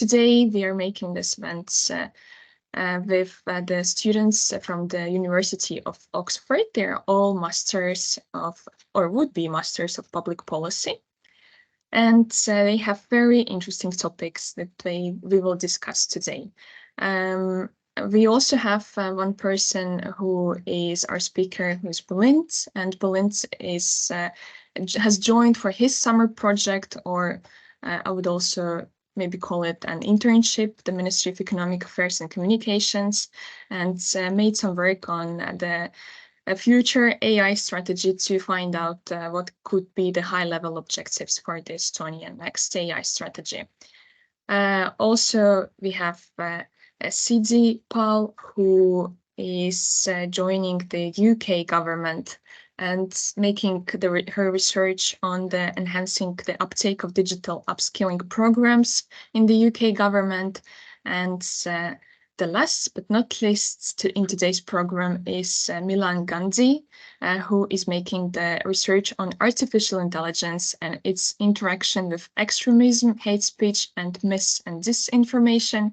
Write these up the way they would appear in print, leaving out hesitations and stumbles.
today we are making this event with the students from the University of Oxford. They're all masters of, or would be masters of public policy. And they have very interesting topics that we will discuss today. We also have one person who is our speaker, who's Bálint, and Bálint has joined for his summer project, or I would also maybe call it an internship, the Ministry of Economic Affairs and Communications, and made some work on the future AI strategy to find out what could be the high-level objectives for the Estonian next AI strategy. Also, we have Siddhi Pal, who is joining the UK government and making her research on the enhancing the uptake of digital upskilling programs in the UK government. And the last but not least in today's program is Milan Gandhi, who is making the research on artificial intelligence and its interaction with extremism, hate speech, and mis and disinformation.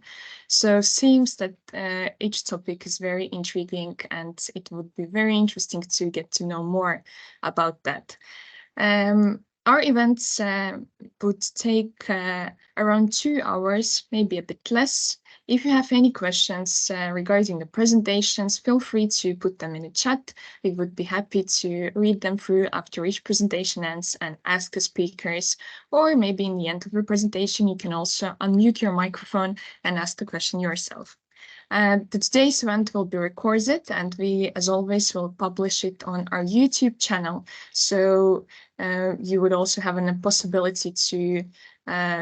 So it seems that each topic is very intriguing, and it would be very interesting to get to know more about that. Our events would take around 2 hours, maybe a bit less. If you have any questions regarding the presentations, feel free to put them in the chat. We would be happy to read them through after each presentation ends and ask the speakers, or maybe in the end of the presentation, you can also unmute your microphone and ask the question yourself. Today's event will be recorded, and we, as always, will publish it on our YouTube channel. So you would also have a possibility to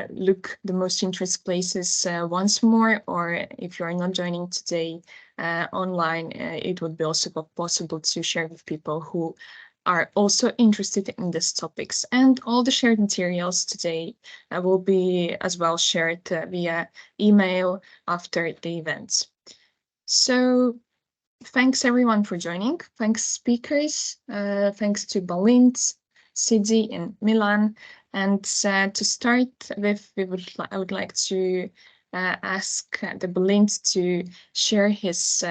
look the most interesting places once more, or if you are not joining today online, it would be also possible to share with people who are also interested in these topics. And all the shared materials today will be as well shared via email after the events. So thanks everyone for joining. Thanks speakers. Thanks to Bálint, Siddhi, and Milan. And to start with, I would like to ask the Bálint to share his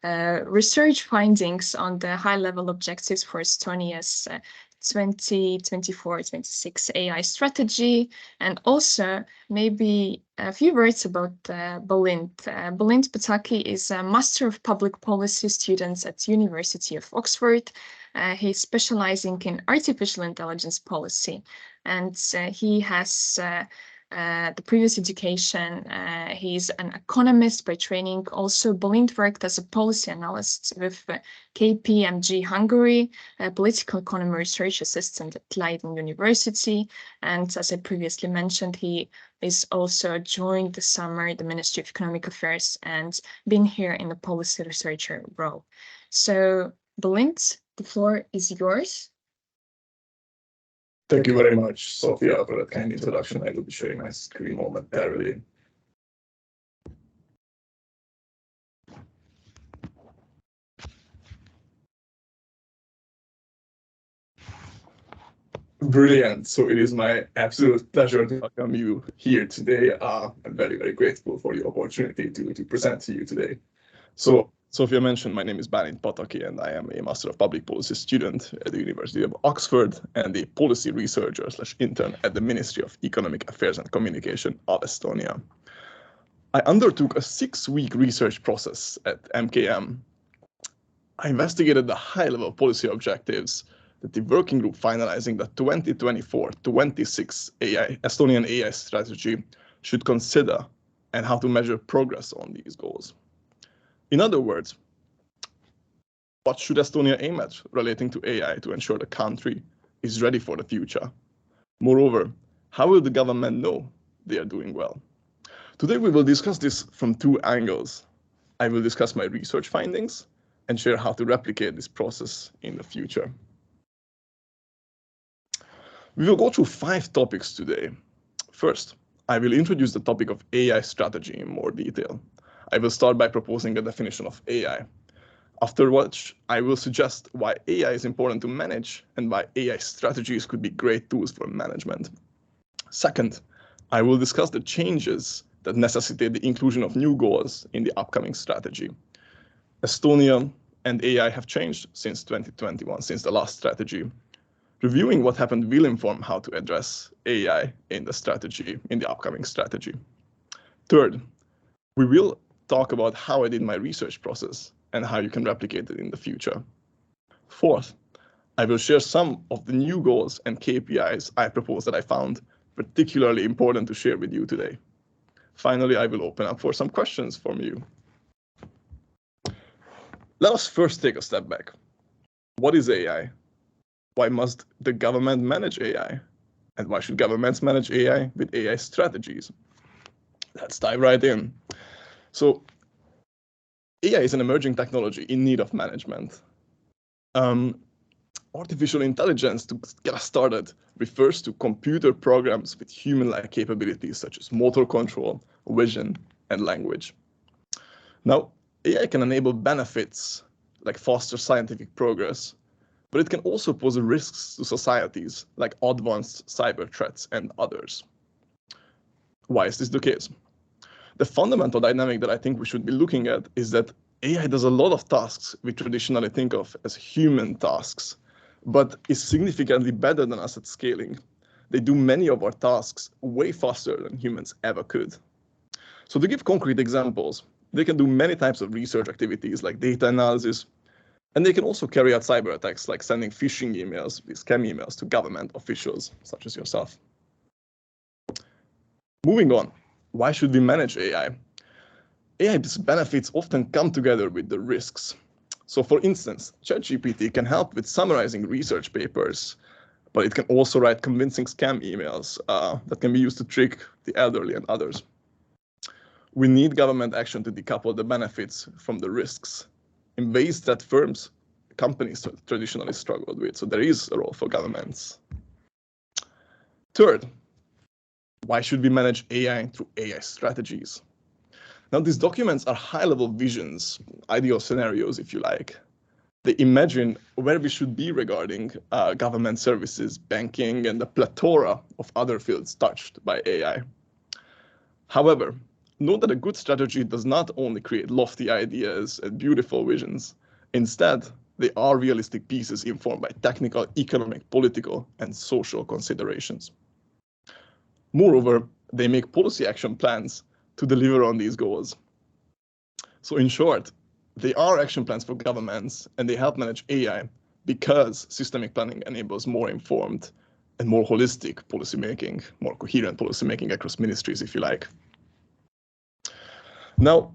research findings on the high-level objectives for Estonia's 2024-26 AI strategy, and also maybe a few words about Bálint. Bálint Pataki is a Master of Public Policy student at University of Oxford. He's specializing in artificial intelligence policy, and he has the previous education. He's an economist by training. Also, Bálint worked as a policy analyst with KPMG Hungary, a political economy research assistant at Leiden University. And as I previously mentioned, he is also joined this summer the Ministry of Economic Affairs and been here in the policy researcher role. So, Bálint, the floor is yours. Thank you very much, Sophia, for that kind introduction. I will be sharing my screen momentarily. Brilliant. So it is my absolute pleasure to welcome you here today. I'm very, very grateful for the opportunity to present to you today. So Sophia mentioned, my name is Bálint Pataki, and I am a Master of Public Policy student at the University of Oxford and a policy researcher / intern at the Ministry of Economic Affairs and Communication of Estonia. I undertook a 6-week research process at MKM. I investigated the high-level policy objectives that the working group finalizing the 2024-26 Estonian AI strategy should consider, and how to measure progress on these goals. In other words, what should Estonia aim at relating to AI to ensure the country is ready for the future? Moreover, how will the government know they are doing well? Today we will discuss this from 2 angles. I will discuss my research findings and share how to replicate this process in the future. We will go through 5 topics today. First, I will introduce the topic of AI strategy in more detail. I will start by proposing a definition of AI. After which, I will suggest why AI is important to manage and why AI strategies could be great tools for management. Second, I will discuss the changes that necessitate the inclusion of new goals in the upcoming strategy. Estonia and AI have changed since 2021, since the last strategy. Reviewing what happened will inform how to address AI in the strategy, in the upcoming strategy. Third, we will talk about how I did my research process and how you can replicate it in the future. Fourth, I will share some of the new goals and KPIs I propose that I found particularly important to share with you today. Finally, I will open up for some questions from you. Let us first take a step back. What is AI? Why must the government manage AI? And why should governments manage AI with AI strategies? Let's dive right in. So, AI is an emerging technology in need of management. Artificial intelligence, to get us started, refers to computer programs with human-like capabilities such as motor control, vision, and language. Now, AI can enable benefits like faster scientific progress, but it can also pose risks to societies like advanced cyber threats and others. Why is this the case? The fundamental dynamic that I think we should be looking at is that AI does a lot of tasks we traditionally think of as human tasks, but is significantly better than us at scaling. They do many of our tasks way faster than humans ever could. So to give concrete examples, they can do many types of research activities like data analysis, and they can also carry out cyber attacks like sending phishing emails, scam emails to government officials such as yourself. Moving on, why should we manage AI? AI's benefits often come together with the risks. So for instance, ChatGPT can help with summarizing research papers, but it can also write convincing scam emails that can be used to trick the elderly and others. We need government action to decouple the benefits from the risks in ways that companies traditionally struggled with. So there is a role for governments. Third, why should we manage AI through AI strategies? Now, these documents are high-level visions, ideal scenarios, if you like. They imagine where we should be regarding government services, banking, and the plethora of other fields touched by AI. However, note that a good strategy does not only create lofty ideas and beautiful visions. Instead, they are realistic pieces informed by technical, economic, political, and social considerations. Moreover, they make policy action plans to deliver on these goals. So in short, they are action plans for governments and they help manage AI because systemic planning enables more informed and more holistic policymaking, more coherent policymaking across ministries, if you like. Now,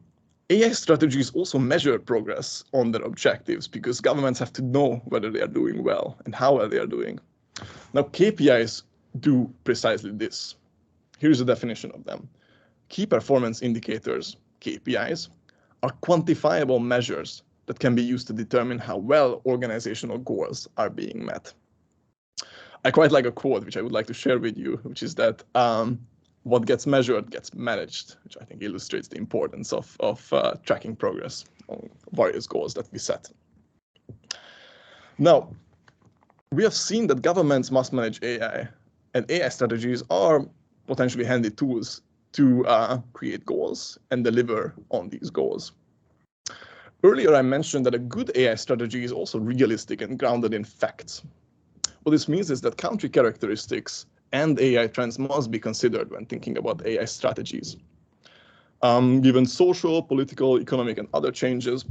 AI strategies also measure progress on their objectives because governments have to know whether they are doing well and how well they are doing. Now, KPIs do precisely this. Here's a definition of them. Key performance indicators, KPIs, are quantifiable measures that can be used to determine how well organizational goals are being met. I quite like a quote which I would like to share with you, which is that what gets measured gets managed, which I think illustrates the importance of tracking progress on various goals that we set. Now, we have seen that governments must manage AI, and AI strategies are potentially handy tools to create goals and deliver on these goals. Earlier, I mentioned that a good AI strategy is also realistic and grounded in facts. What this means is that country characteristics and AI trends must be considered when thinking about AI strategies. Given social, political, economic, and other changes,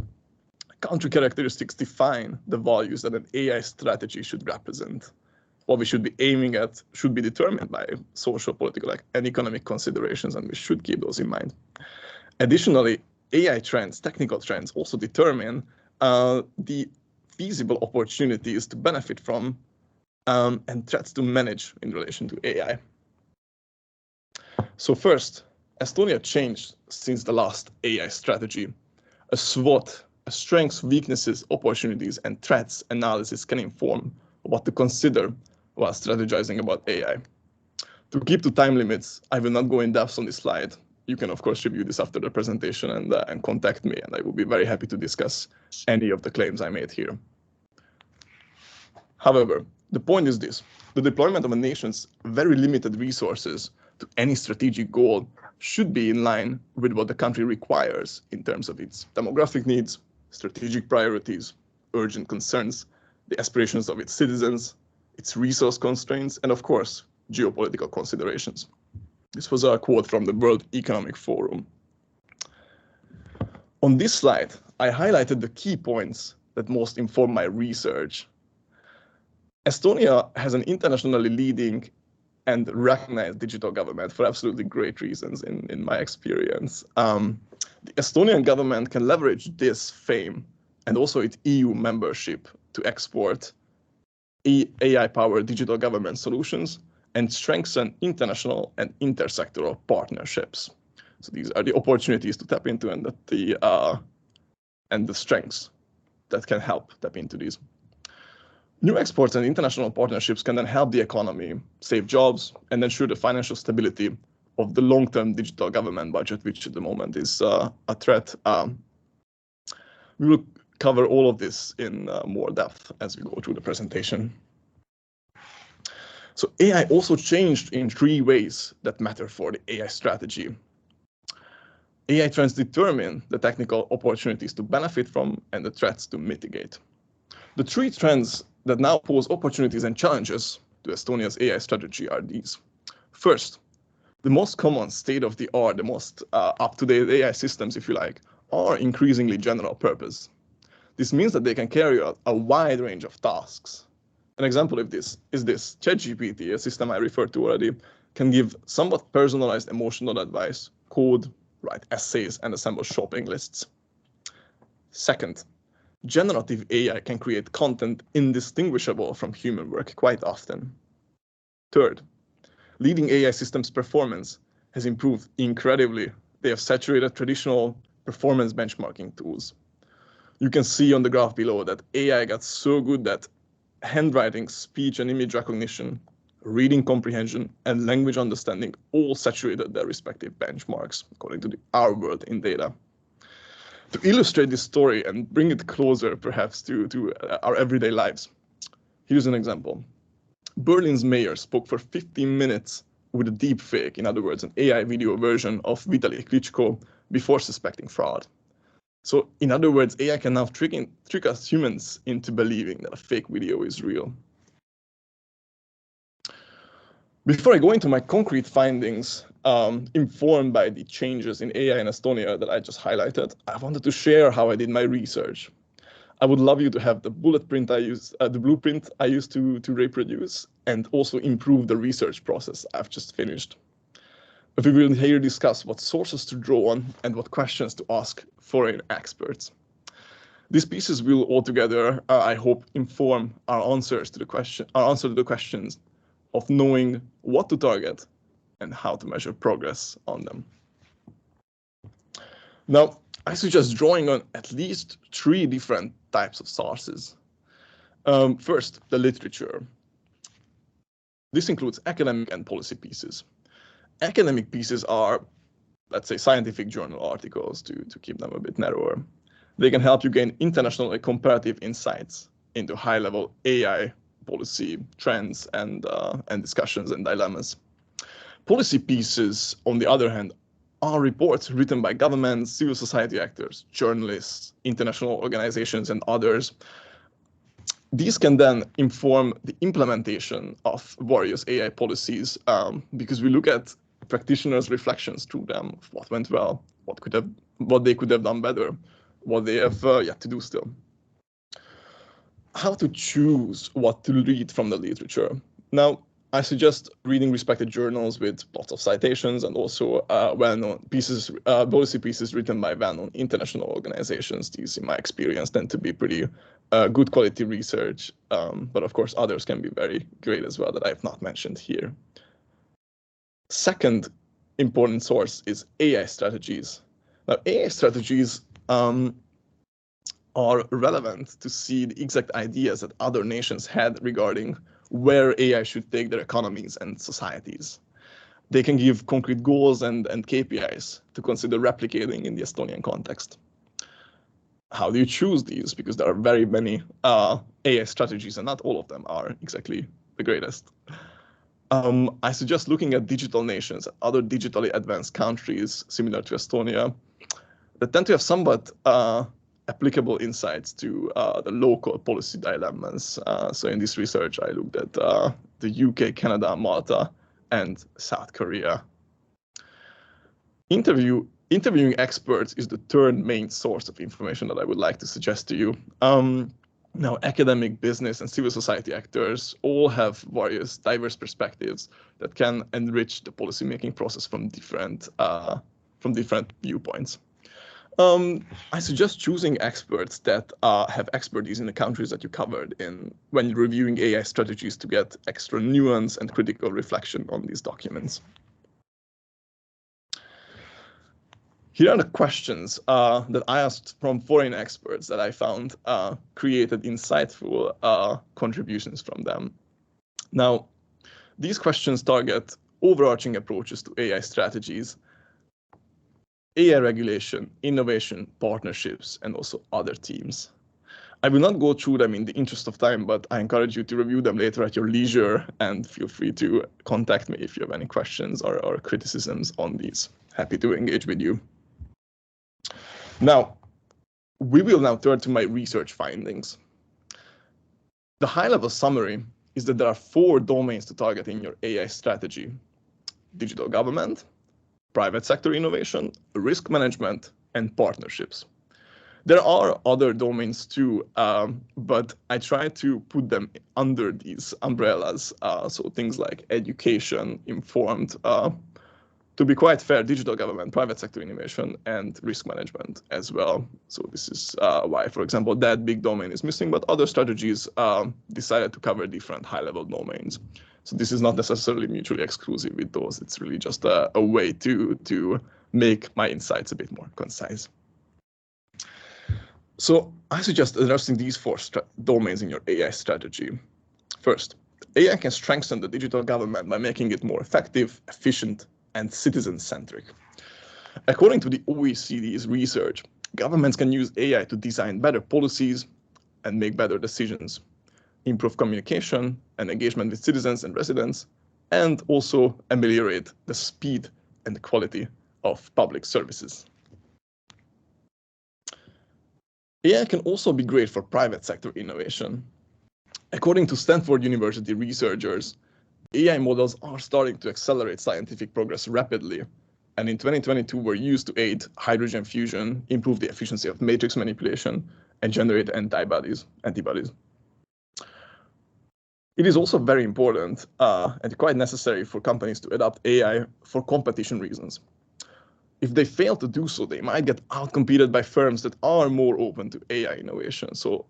country characteristics define the values that an AI strategy should represent. What we should be aiming at should be determined by social, political, and economic considerations, and we should keep those in mind. Additionally, AI trends, technical trends, also determine the feasible opportunities to benefit from and threats to manage in relation to AI. So first, Estonia changed since the last AI strategy. A SWOT, a strengths, weaknesses, opportunities, and threats analysis can inform what to consider while strategizing about AI. To keep to time limits, I will not go in depth on this slide. You can, of course, review this after the presentation and contact me, and I will be very happy to discuss any of the claims I made here. However, the point is this. The deployment of a nation's very limited resources to any strategic goal should be in line with what the country requires in terms of its demographic needs, strategic priorities, urgent concerns, the aspirations of its citizens, its resource constraints, and of course, geopolitical considerations. This was a quote from the World Economic Forum. On this slide, I highlighted the key points that most inform my research. Estonia has an internationally leading and recognized digital government for absolutely great reasons in my experience. The Estonian government can leverage this fame and also its EU membership to export AI-powered digital government solutions and strengthen international and intersectoral partnerships. So these are the opportunities to tap into and the strengths that can help tap into these. New exports and international partnerships can then help the economy, save jobs, and ensure the financial stability of the long-term digital government budget, which at the moment is a threat. We will cover all of this in more depth as we go through the presentation. So AI also changed in 3 ways that matter for the AI strategy. AI trends determine the technical opportunities to benefit from and the threats to mitigate. The 3 trends that now pose opportunities and challenges to Estonia's AI strategy are these. First, the most common state-of-the-art, the most up-to-date AI systems, if you like, are increasingly general purpose. This means that they can carry out a wide range of tasks. An example of this is this. ChatGPT, a system I referred to already, can give somewhat personalized emotional advice, code, write essays, and assemble shopping lists. Second, generative AI can create content indistinguishable from human work quite often. Third, leading AI systems' performance has improved incredibly. They have saturated traditional performance benchmarking tools. You can see on the graph below that AI got so good that handwriting, speech and image recognition, reading comprehension, and language understanding all saturated their respective benchmarks, according to our world in data. To illustrate this story and bring it closer, perhaps, to our everyday lives, here's an example. Berlin's mayor spoke for 15 minutes with a deep fake, in other words, an AI video version of Vitaly Klitschko before suspecting fraud. So, in other words, AI can now trick us humans into believing that a fake video is real. Before I go into my concrete findings, informed by the changes in AI in Estonia that I just highlighted, I wanted to share how I did my research. I would love you to have the blueprint I used to reproduce, and also improve the research process I've just finished. We will here discuss what sources to draw on and what questions to ask foreign experts. These pieces will altogether, I hope, inform our answer to the questions of knowing what to target and how to measure progress on them. Now, I suggest drawing on at least 3 different types of sources. First, the literature. This includes academic and policy pieces. Academic pieces are, let's say, scientific journal articles, to keep them a bit narrower. They can help you gain international and comparative insights into high-level AI policy trends and discussions and dilemmas. Policy pieces, on the other hand, are reports written by governments, civil society actors, journalists, international organizations, and others. These can then inform the implementation of various AI policies because we look at practitioners' reflections through them of what went well, what they could have done better, what they have yet to do still. How to choose what to read from the literature. Now, I suggest reading respected journals with lots of citations and also well-known pieces, policy pieces written by well-known international organizations. These, in my experience, tend to be pretty good quality research, but of course others can be very great as well that I have not mentioned here. Second important source is AI strategies. Now, AI strategies are relevant to see the exact ideas that other nations had regarding where AI should take their economies and societies. They can give concrete goals and KPIs to consider replicating in the Estonian context. How do you choose these? Because there are very many AI strategies and not all of them are exactly the greatest. I suggest looking at digital nations, other digitally advanced countries similar to Estonia, that tend to have somewhat applicable insights to the local policy dilemmas. So in this research, I looked at the UK, Canada, Malta, and South Korea. Interviewing experts is the third main source of information that I would like to suggest to you. Now, academic, business, and civil society actors all have various diverse perspectives that can enrich the policymaking process from different viewpoints. I suggest choosing experts that have expertise in the countries that you covered in when reviewing AI strategies to get extra nuance and critical reflection on these documents. Here are the questions that I asked from foreign experts that I found created insightful contributions from them. Now, these questions target overarching approaches to AI strategies, AI regulation, innovation, partnerships, and also other themes. I will not go through them in the interest of time, but I encourage you to review them later at your leisure, and feel free to contact me if you have any questions or criticisms on these. Happy to engage with you. Now, we will now turn to my research findings. The high-level summary is that there are 4 domains to target in your AI strategy: digital government, private sector innovation, risk management, and partnerships. There are other domains too, but I try to put them under these umbrellas. So things like education, informed, to be quite fair, digital government, private sector innovation, and risk management as well. So this is why, for example, that big domain is missing, but other strategies decided to cover different high-level domains. So this is not necessarily mutually exclusive with those. It's really just a way to make my insights a bit more concise. So I suggest addressing these 4 domains in your AI strategy. First, AI can strengthen the digital government by making it more effective, efficient, and citizen-centric. According to the OECD's research, governments can use AI to design better policies and make better decisions, improve communication and engagement with citizens and residents, and also ameliorate the speed and the quality of public services. AI can also be great for private sector innovation. According to Stanford University researchers, AI models are starting to accelerate scientific progress rapidly, and in 2022 were used to aid hydrogen fusion, improve the efficiency of matrix manipulation, and generate antibodies. It is also very important and quite necessary for companies to adopt AI for competition reasons. If they fail to do so, they might get outcompeted by firms that are more open to AI innovation. So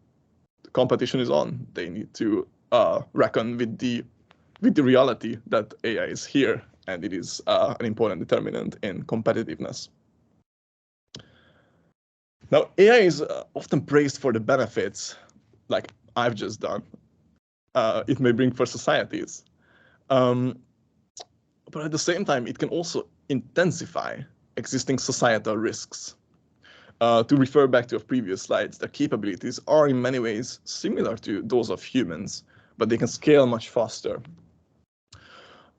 the competition is on. They need to reckon with the reality that AI is here, and it is an important determinant in competitiveness. Now, AI is often praised for the benefits, like I've just done, it may bring for societies. But at the same time, it can also intensify existing societal risks. To refer back to our previous slides, their capabilities are in many ways similar to those of humans, but they can scale much faster.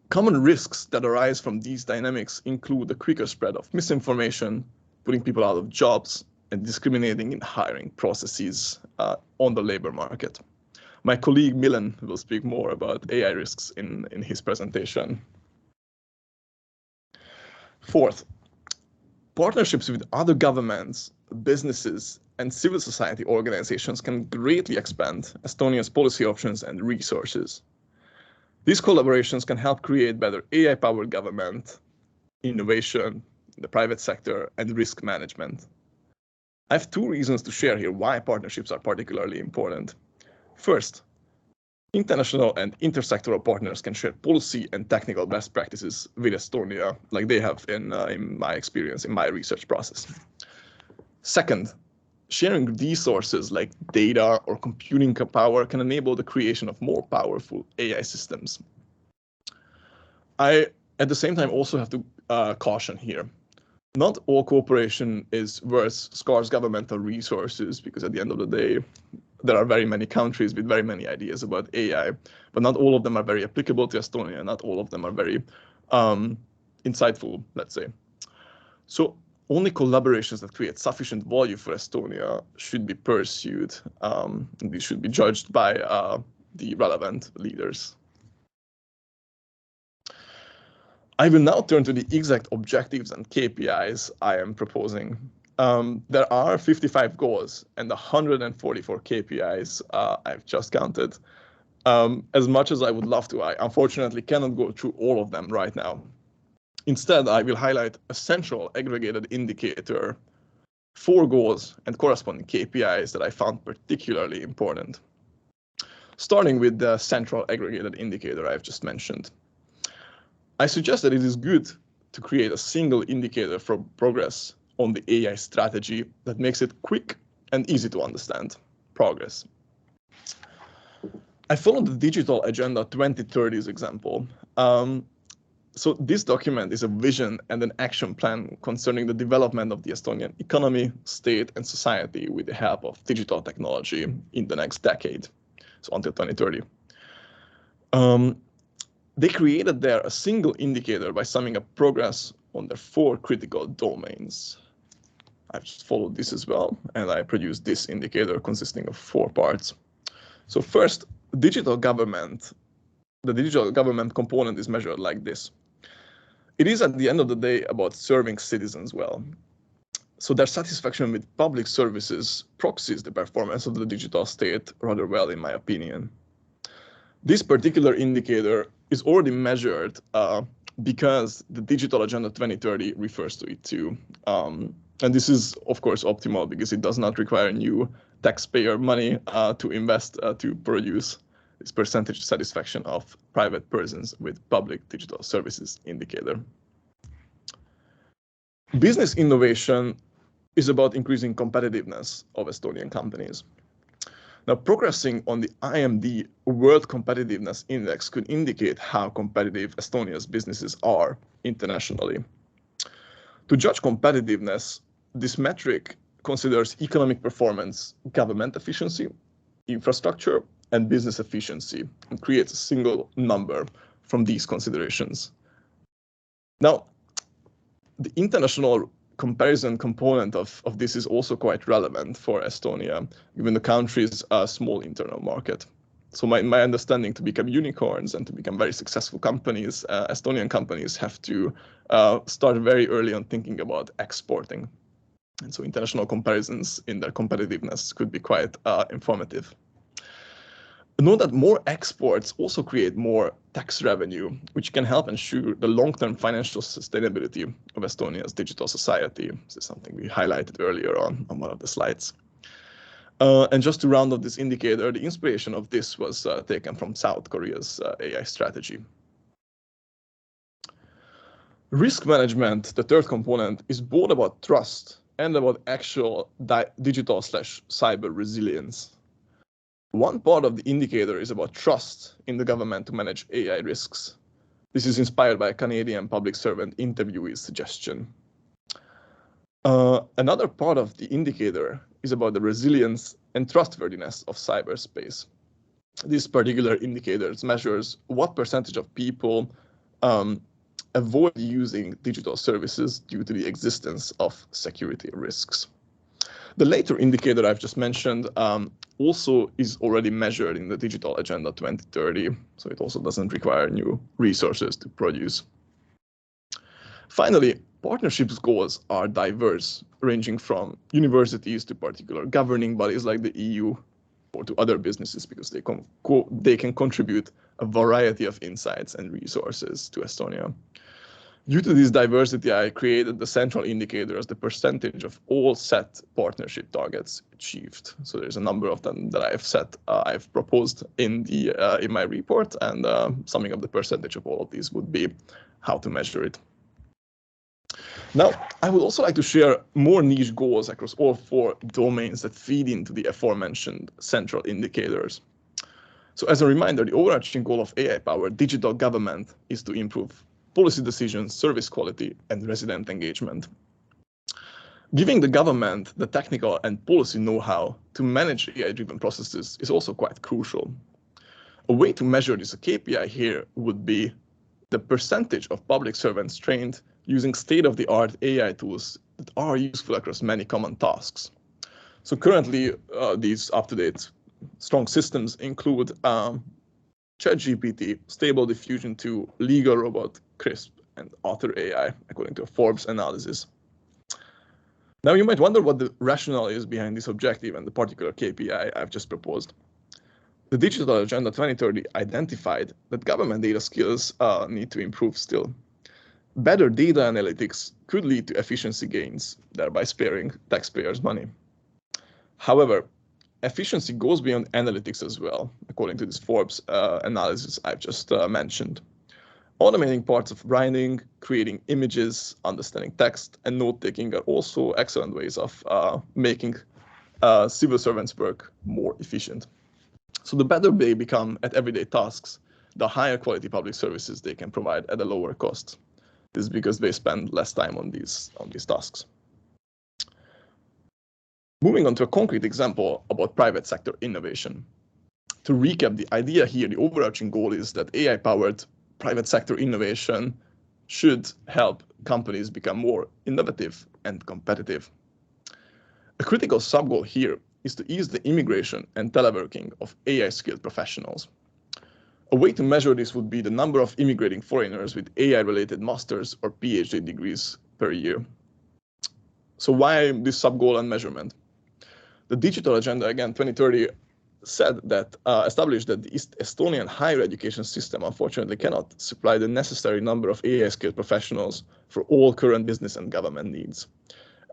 Common risks that arise from these dynamics include the quicker spread of misinformation, putting people out of jobs, and discriminating in hiring processes on the labor market. My colleague Milan will speak more about AI risks in his presentation. Fourth, partnerships with other governments, businesses, and civil society organizations can greatly expand Estonia's policy options and resources. These collaborations can help create better AI-powered government, innovation, the private sector, and risk management. I have 2 reasons to share here why partnerships are particularly important. First, international and intersectoral partners can share policy and technical best practices with Estonia, like they have in my experience, in my research process. Second, sharing resources like data or computing power can enable the creation of more powerful AI systems. I, at the same time, also have to caution here. Not all cooperation is worth scarce governmental resources, because at the end of the day, there are very many countries with very many ideas about AI, but not all of them are very applicable to Estonia. Not all of them are very insightful, let's say. So only collaborations that create sufficient value for Estonia should be pursued. These should be judged by the relevant leaders. I will now turn to the exact objectives and KPIs I am proposing. There are 55 goals and 144 KPIs I've just counted. As much as I would love to, I unfortunately cannot go through all of them right now. Instead, I will highlight a central aggregated indicator, 4 goals and corresponding KPIs that I found particularly important. Starting with the central aggregated indicator I've just mentioned. I suggest that it is good to create a single indicator for progress on the AI strategy that makes it quick and easy to understand progress. I followed the Digital Agenda 2030's example. So this document is a vision and an action plan concerning the development of the Estonian economy, state, and society with the help of digital technology in the next decade, so until 2030. They created there a single indicator by summing up progress on their 4 critical domains. I've just followed this as well, and I produced this indicator consisting of 4 parts. So first, digital government. The digital government component is measured like this. It is at the end of the day about serving citizens well. So their satisfaction with public services proxies the performance of the digital state rather well, in my opinion. This particular indicator is already measured because the Digital Agenda 2030 refers to it too. And this is, of course, optimal because it does not require new taxpayer money to invest to produce this percentage satisfaction of private persons with public digital services indicator. Business innovation is about increasing competitiveness of Estonian companies. Now, progressing on the IMD World Competitiveness Index could indicate how competitive Estonia's businesses are internationally. To judge competitiveness, this metric considers economic performance, government efficiency, infrastructure, and business efficiency, and creates a single number from these considerations. Now, the international comparison component of this is also quite relevant for Estonia, given the country's small internal market. So my understanding, to become unicorns and to become very successful companies, Estonian companies have to start very early on thinking about exporting. And so international comparisons in their competitiveness could be quite informative. Note that more exports also create more tax revenue, which can help ensure the long-term financial sustainability of Estonia's digital society. This is something we highlighted earlier on one of the slides. And just to round off this indicator, the inspiration of this was taken from South Korea's AI strategy. Risk management, the third component, is both about trust and about actual digital/cyber resilience. One part of the indicator is about trust in the government to manage AI risks. This is inspired by a Canadian public servant interviewee's suggestion. Another part of the indicator is about the resilience and trustworthiness of cyberspace. This particular indicator measures what percentage of people avoid using digital services due to the existence of security risks. The later indicator I've just mentioned also is already measured in the Digital Agenda 2030, so it also doesn't require new resources to produce. Finally, partnerships goals are diverse, ranging from universities to particular governing bodies like the EU, or to other businesses, because they can contribute a variety of insights and resources to Estonia. Due to this diversity, I created the central indicator as the percentage of all set partnership targets achieved. So there's a number of them that I've proposed in my report, and summing up the percentage of all of these would be how to measure it. Now, I would also like to share more niche goals across all 4 domains that feed into the aforementioned central indicators. So as a reminder, the overarching goal of AI-powered digital government is to improve policy decisions, service quality, and resident engagement. Giving the government the technical and policy know-how to manage AI-driven processes is also quite crucial. A way to measure this, a KPI here, would be the percentage of public servants trained using state-of-the-art AI tools that are useful across many common tasks. So currently, these up-to-date strong systems include ChatGPT, Stable Diffusion 2, Legal Robot, CRISP, and Otter AI, according to a Forbes analysis. Now, you might wonder what the rationale is behind this objective and the particular KPI I've just proposed. The Digital Agenda 2030 identified that government data skills need to improve still. Better data analytics could lead to efficiency gains, thereby sparing taxpayers' money. However, efficiency goes beyond analytics as well, according to this Forbes analysis I've just mentioned. Automating parts of writing, creating images, understanding text, and note-taking are also excellent ways of making civil servants' work more efficient. So the better they become at everyday tasks, the higher quality public services they can provide at a lower cost. This is because they spend less time on these tasks. Moving on to a concrete example about private sector innovation. To recap, the idea here, the overarching goal is that AI-powered private sector innovation should help companies become more innovative and competitive. A critical sub-goal here is to ease the immigration and teleworking of AI-skilled professionals. A way to measure this would be the number of immigrating foreigners with AI-related master's or PhD degrees per year. So why this sub-goal and measurement? The Digital Agenda, again, 2030, said that established that the Estonian higher education system unfortunately cannot supply the necessary number of AI-skilled professionals for all current business and government needs.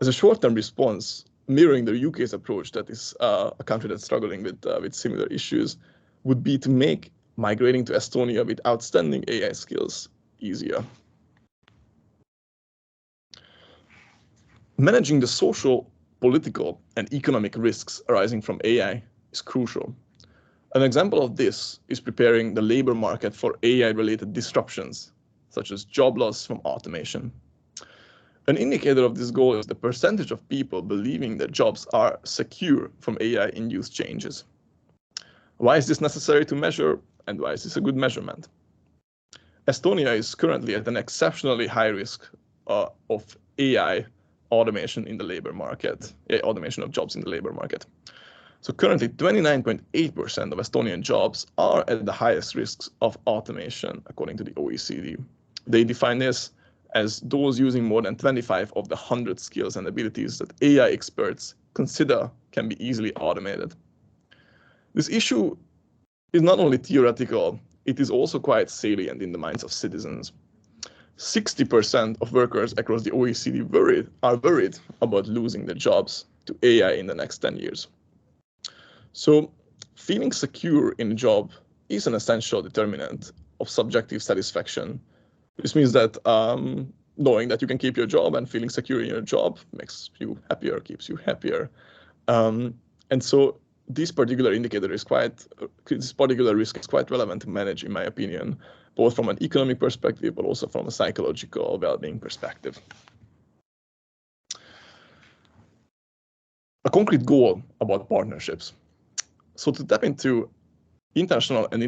As a short-term response, mirroring the UK's approach, that is a country that's struggling with similar issues, would be to make migrating to Estonia with outstanding AI skills easier. Managing the social, political, and economic risks arising from AI is crucial. An example of this is preparing the labor market for AI-related disruptions, such as job loss from automation. An indicator of this goal is the percentage of people believing that jobs are secure from AI-induced changes. Why is this necessary to measure, and why is this a good measurement? Estonia is currently at an exceptionally high risk of AI automation in the labor market, automation of jobs in the labor market. So currently 29.8% of Estonian jobs are at the highest risks of automation, according to the OECD. They define this as those using more than 25 of the 100 skills and abilities that AI experts consider can be easily automated. This issue is not only theoretical, it is also quite salient in the minds of citizens. 60% of workers across the OECD are worried about losing their jobs to AI in the next 10 years. So feeling secure in a job is an essential determinant of subjective satisfaction. This means that knowing that you can keep your job and feeling secure in your job makes you happier, keeps you happier. And so this particular indicator is this particular risk is quite relevant to manage, in my opinion, both from an economic perspective, but also from a psychological well-being perspective. A concrete goal about partnerships. So to tap into international and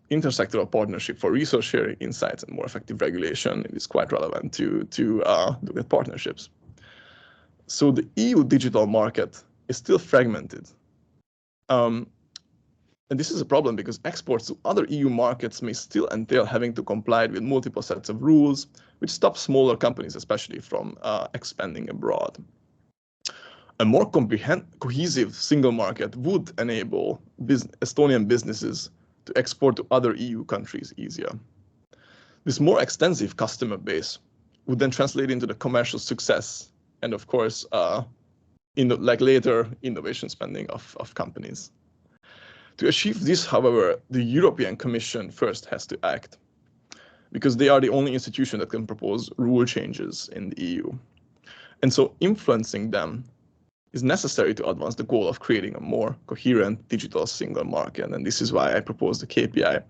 intersectoral partnership for resource sharing, insights, and more effective regulation, it is quite relevant to look at partnerships. So the EU digital market is still fragmented. And this is a problem because exports to other EU markets may still entail having to comply with multiple sets of rules, which stop smaller companies, especially from expanding abroad. A more cohesive single market would enable Estonian businesses to export to other EU countries easier. This more extensive customer base would then translate into the commercial success and, of course, later innovation spending of companies. To achieve this, however, the European Commission first has to act, because they are the only institution that can propose rule changes in the EU. And so influencing them is necessary to advance the goal of creating a more coherent digital single market. And this is why I propose the KPI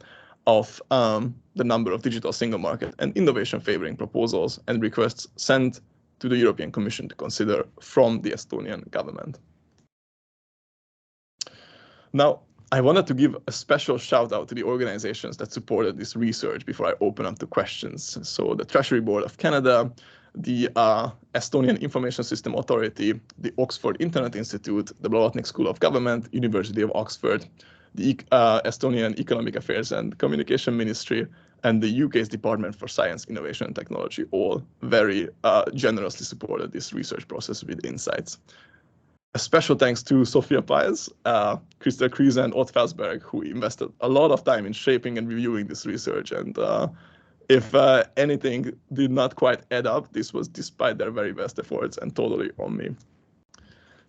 of the number of digital single market and innovation favoring proposals and requests sent to the European Commission to consider from the Estonian government. Now, I wanted to give a special shout out to the organizations that supported this research before I open up to questions. So the Treasury Board of Canada, the Estonian Information System Authority, the Oxford Internet Institute, the Bálint School of Government, University of Oxford, the Estonian Economic Affairs and Communication Ministry, and the UK's Department for Science, Innovation and Technology all very generously supported this research process with insights. A special thanks to Sophia Piles, Christa Kriese, and Ott Felsberg, who invested a lot of time in shaping and reviewing this research. And if anything did not quite add up, this was despite their very best efforts and totally on me.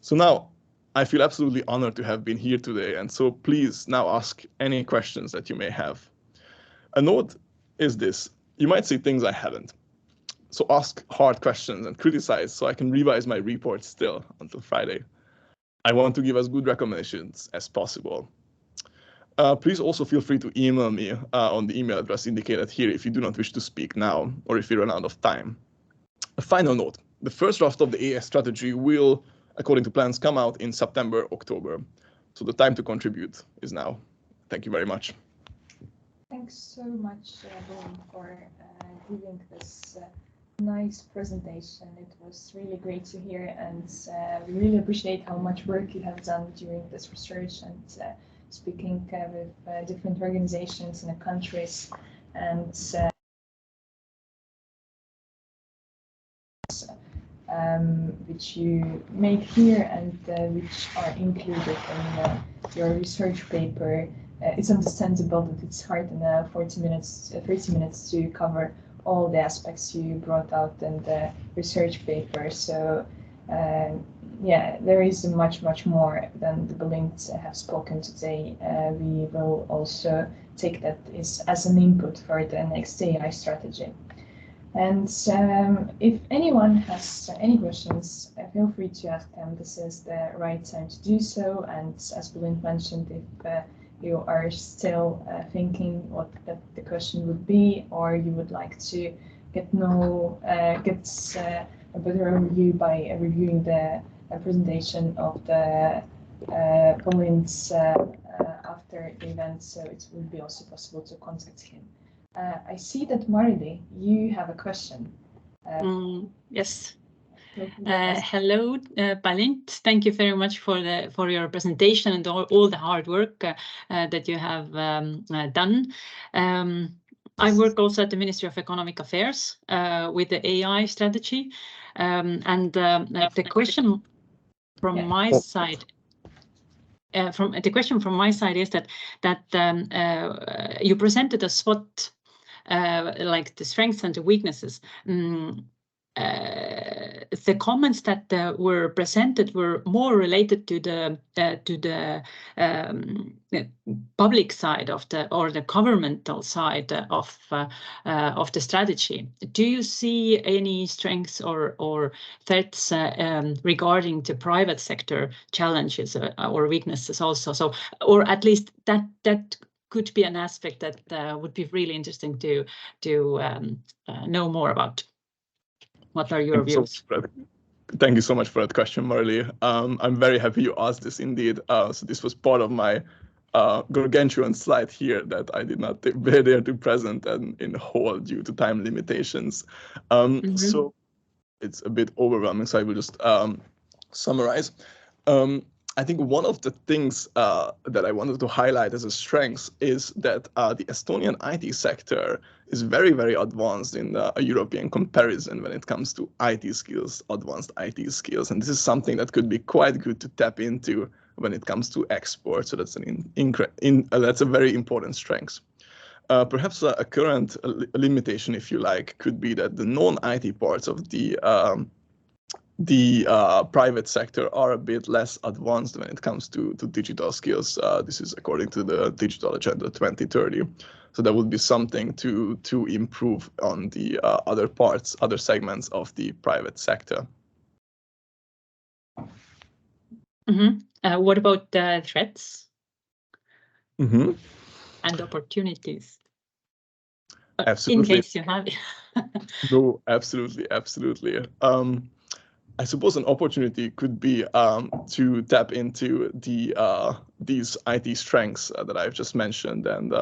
So now I feel absolutely honored to have been here today. And so please now ask any questions that you may have. A note is this: you might see things I haven't. So ask hard questions and criticize so I can revise my report still until Friday. I want to give as good recommendations as possible. Please also feel free to email me on the email address indicated here if you do not wish to speak now or if you run out of time. A final note: the first draft of the AI strategy will, according to plans, come out in September, October. So the time to contribute is now. Thank you very much. Thanks so much, Bálint, for giving this nice presentation. It was really great to hear, and we really appreciate how much work you have done during this research and speaking with different organizations in the countries and which you made here and which are included in your research paper. It's understandable that it's hard in 30 minutes to cover all the aspects you brought out in the research paper. So yeah, there is much more than the Bálint have spoken today. We will also take that as an input for the next AI strategy. And if anyone has any questions, feel free to ask them. This is the right time to do so. And as Bálint mentioned, if you are still thinking what the question would be, or you would like to get a better overview by reviewing the presentation of the Bálint after the event, so it will be also possible to contact him. I see that Marley, you have a question. Yes. Hello, Bálint. Thank you very much for your presentation and all the hard work that you have done. I work also at the Ministry of Economic Affairs with the AI strategy, and the question from my side. The question from my side is that you presented a SWOT, like the strengths and the weaknesses. The comments that were presented were more related to the public side of the governmental side of the strategy. Do you see any strengths or threats regarding the private sector challenges or weaknesses also? So, or at least that could be an aspect that would be really interesting to know more about. What are your views? Thank you so much for that question, Marley. I'm very happy you asked this indeed. So this was part of my gargantuan slide here that I did not be there to present and in whole due to time limitations. So it's a bit overwhelming, so I will just summarize. I think one of the things that I wanted to highlight as a strength is that the Estonian IT sector is very, very advanced in a European comparison when it comes to IT skills, advanced IT skills. And this is something that could be quite good to tap into when it comes to export. So that's that's a very important strength. Perhaps a current limitation, if you like, could be that the non-IT parts of the private sector are a bit less advanced when it comes to digital skills. This is according to the Digital Agenda 2030. So that would be something to improve on the other segments of the private sector. What about the threats and opportunities? Absolutely. In case you have it. No, absolutely, absolutely. I suppose an opportunity could be to tap into these IT strengths that I've just mentioned and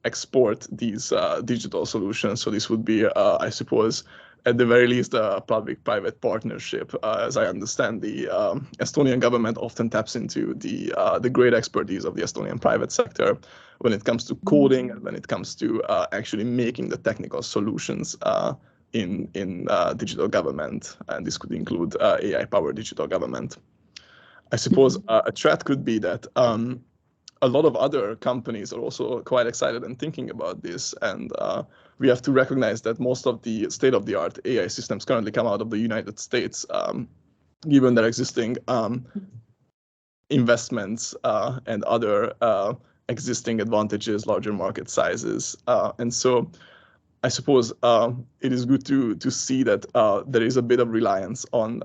export these digital solutions. So this would be, I suppose, at the very least, a public-private partnership. As I understand, the Estonian government often taps into the great expertise of the Estonian private sector when it comes to coding and when it comes to actually making the technical solutions in digital government, and this could include AI-powered digital government. I suppose a threat could be that a lot of other companies are also quite excited and thinking about this, and we have to recognize that most of the state-of-the-art AI systems currently come out of the United States, given their existing investments and other existing advantages, larger market sizes, and so I suppose it is good to see that there is a bit of reliance on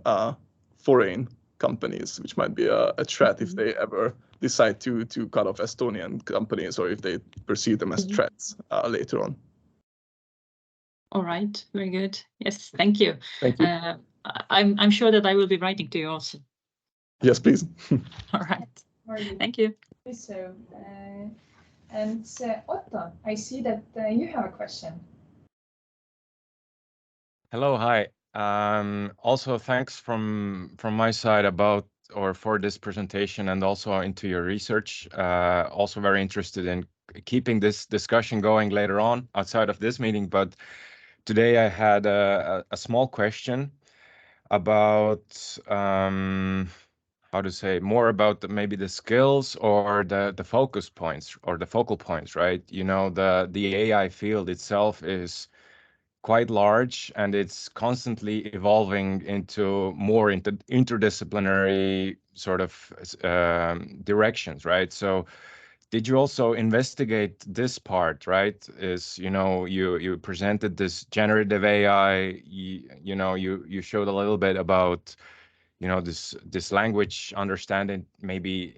foreign companies, which might be a threat if they ever decide to cut off Estonian companies or if they perceive them as threats later on. All right, very good. Yes, thank you. Thank you. I'm sure that I will be writing to you also. Yes, please. All right. Thank you. So, and Otto, I see that you have a question. Hello, hi. Also, thanks from my side for this presentation and also into your research. Also very interested in keeping this discussion going later on outside of this meeting. But today I had a small question about how to say more about maybe the skills or the focus points or the focal points, right? You know, the AI field itself is quite large and it's constantly evolving into more interdisciplinary sort of directions, right? So did you also investigate this part, right? Is, you know, you presented this generative AI, you showed a little bit about, you know, this language understanding, maybe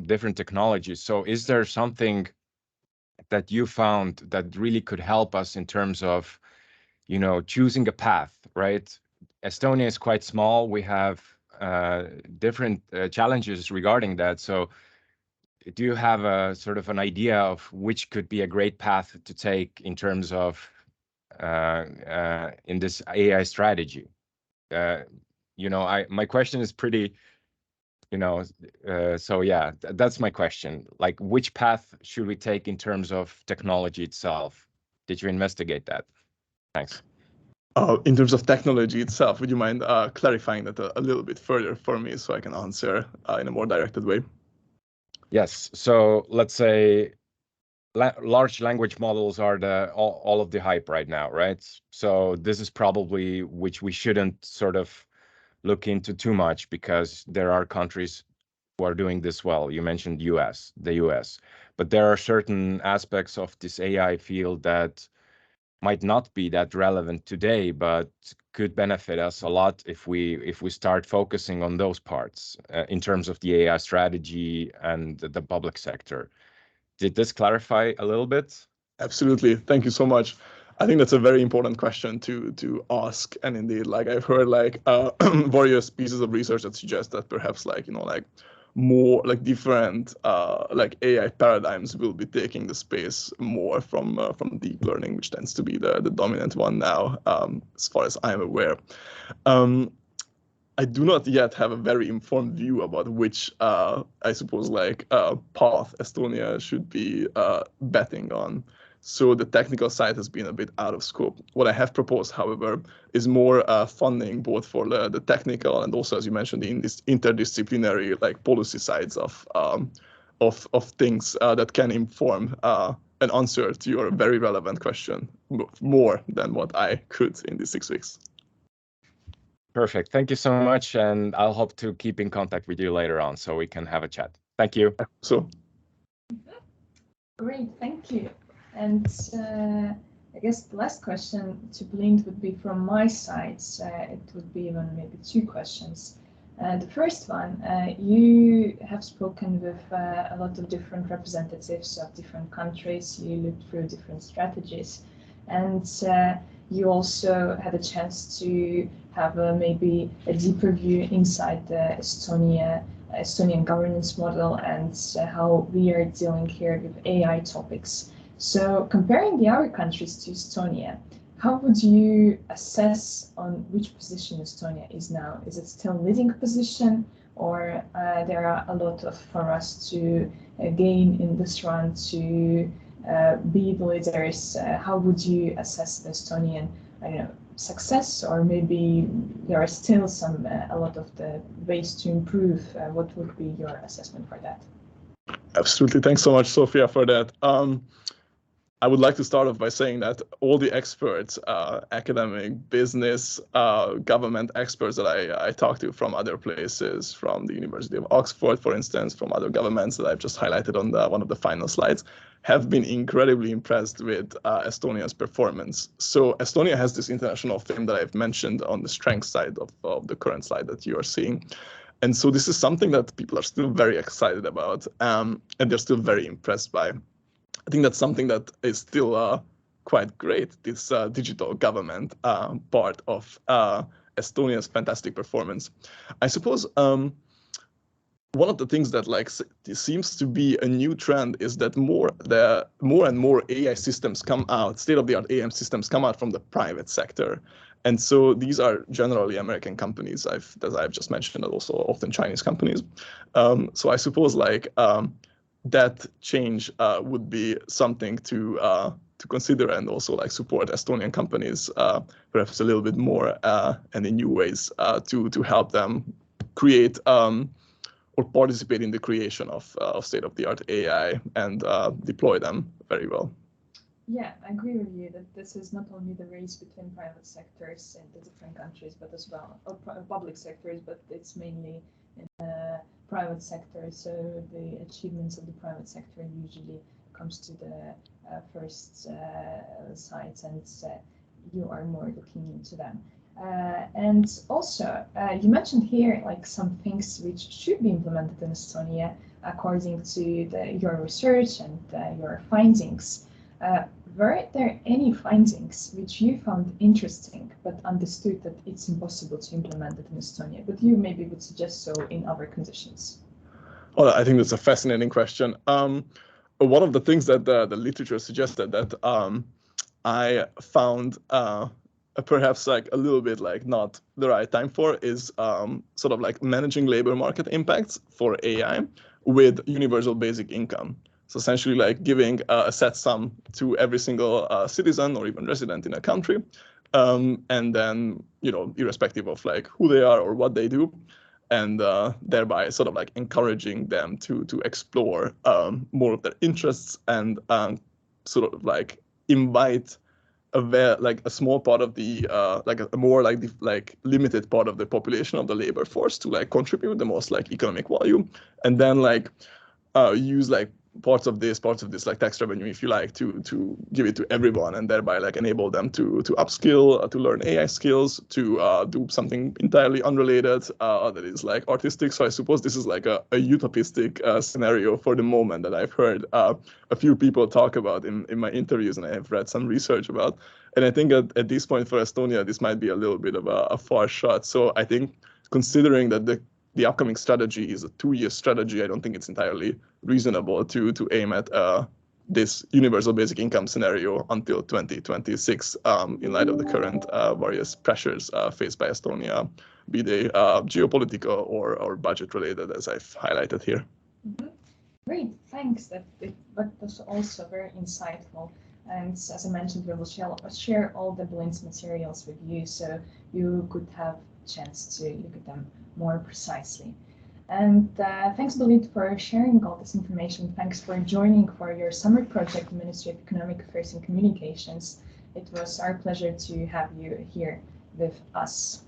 different technologies. So is there something that you found that really could help us in terms of, you know, choosing a path, right? Estonia is quite small. We have different challenges regarding that. So do you have a sort of an idea of which could be a great path to take in terms of in this AI strategy? You know, my question is pretty, you know, so yeah, that's my question. Like, which path should we take in terms of technology itself? Did you investigate that? Thanks. In terms of technology itself, would you mind clarifying that a little bit further for me so I can answer in a more directed way? Yes. So let's say large language models are all of the hype right now, right? So this is probably which we shouldn't sort of look into too much because there are countries who are doing this well. You mentioned the US, but there are certain aspects of this AI field that might not be that relevant today, but could benefit us a lot if we start focusing on those parts in terms of the AI strategy and the public sector. Did this clarify a little bit? Absolutely. Thank you so much. I think that's a very important question to ask. And indeed, like I've heard like various pieces of research that suggest that perhaps like, you know, like more like different like AI paradigms will be taking the space more from deep learning, which tends to be the dominant one now, as far as I'm aware. I do not yet have a very informed view about which, I suppose, like path Estonia should be betting on. So the technical side has been a bit out of scope. What I have proposed, however, is more funding both for the technical and also, as you mentioned, the interdisciplinary like policy sides of things that can inform an answer to your very relevant question more than what I could in these 6 weeks. Perfect. Thank you so much. And I'll hope to keep in contact with you later on so we can have a chat. Thank you. So. Great, thank you. And I guess the last question to Bálint would be from my side. It would be even maybe 2 questions. The first one, you have spoken with a lot of different representatives of different countries. You looked through different strategies. And you also had a chance to have maybe a deeper view inside the Estonian governance model and how we are dealing here with AI topics. So comparing the other countries to Estonia, how would you assess on which position Estonia is now? Is it still leading position, or there are a lot for us to gain in this round to be the leaders? How would you assess the Estonian, I don't know, success, or maybe there are still a lot of the ways to improve? What would be your assessment for that? Absolutely. Thanks so much, Sofia, for that. I would like to start off by saying that all the experts, academic, business, government experts that I talked to from other places, from the University of Oxford, for instance, from other governments that I've just highlighted on one of the final slides, have been incredibly impressed with Estonia's performance. So Estonia has this international fame that I've mentioned on the strength side of the current slide that you are seeing. And so this is something that people are still very excited about, and they're still very impressed by. I think that's something that is still quite great, this digital government part of Estonia's fantastic performance. I suppose one of the things that seems to be a new trend is that more and more AI systems come out, state-of-the-art AI systems come out from the private sector. And so these are generally American companies, as I've just mentioned, and also often Chinese companies. So I suppose that change would be something to consider, and also support Estonian companies perhaps a little bit more and in new ways to help them create or participate in the creation of state-of-the-art AI and deploy them very well. Yeah, I agree with you that this is not only the race between private sectors in the different countries, but as well, or public sectors, but it's mainly in the private sector. So the achievements of the private sector usually comes to the first sides, and you are more looking into them. And also, you mentioned here some things which should be implemented in Estonia according to your research and your findings. Were there any findings which you found interesting but understood that it's impossible to implement it in Estonia, but you maybe would suggest so in other conditions? Well, I think that's a fascinating question. One of the things that the literature suggested that I found perhaps a little bit not the right time for is sort of managing labor market impacts for AI with universal basic income. So essentially giving a set sum to every single citizen or even resident in a country, and then, irrespective of who they are or what they do, and thereby sort of encouraging them to explore more of their interests and sort of invite a small part of the a more limited part of the population of the labor force to contribute the most economic value, and then use parts of this tax revenue, if you to give it to everyone, and thereby enable them to upskill, to learn AI skills, to do something entirely unrelated that is artistic. So I suppose this is a utopistic scenario for the moment that I've heard a few people talk about in my interviews, and I have read some research about. And I think at this point for Estonia, this might be a little bit of a far shot. So I think, considering that the upcoming strategy is a 2-year strategy, I don't think it's entirely reasonable to aim at this universal basic income scenario until 2026 in light of the current various pressures faced by Estonia, be they geopolitical or budget related, as I've highlighted here. Mm-hmm. Great, thanks. That was also very insightful. And as I mentioned, we will share all the Bálint's materials with you, so you could have a chance to look at them more precisely. And thanks, Bálint, for sharing all this information. Thanks for joining for your summer project, Ministry of Economic Affairs and Communications. It was our pleasure to have you here with us.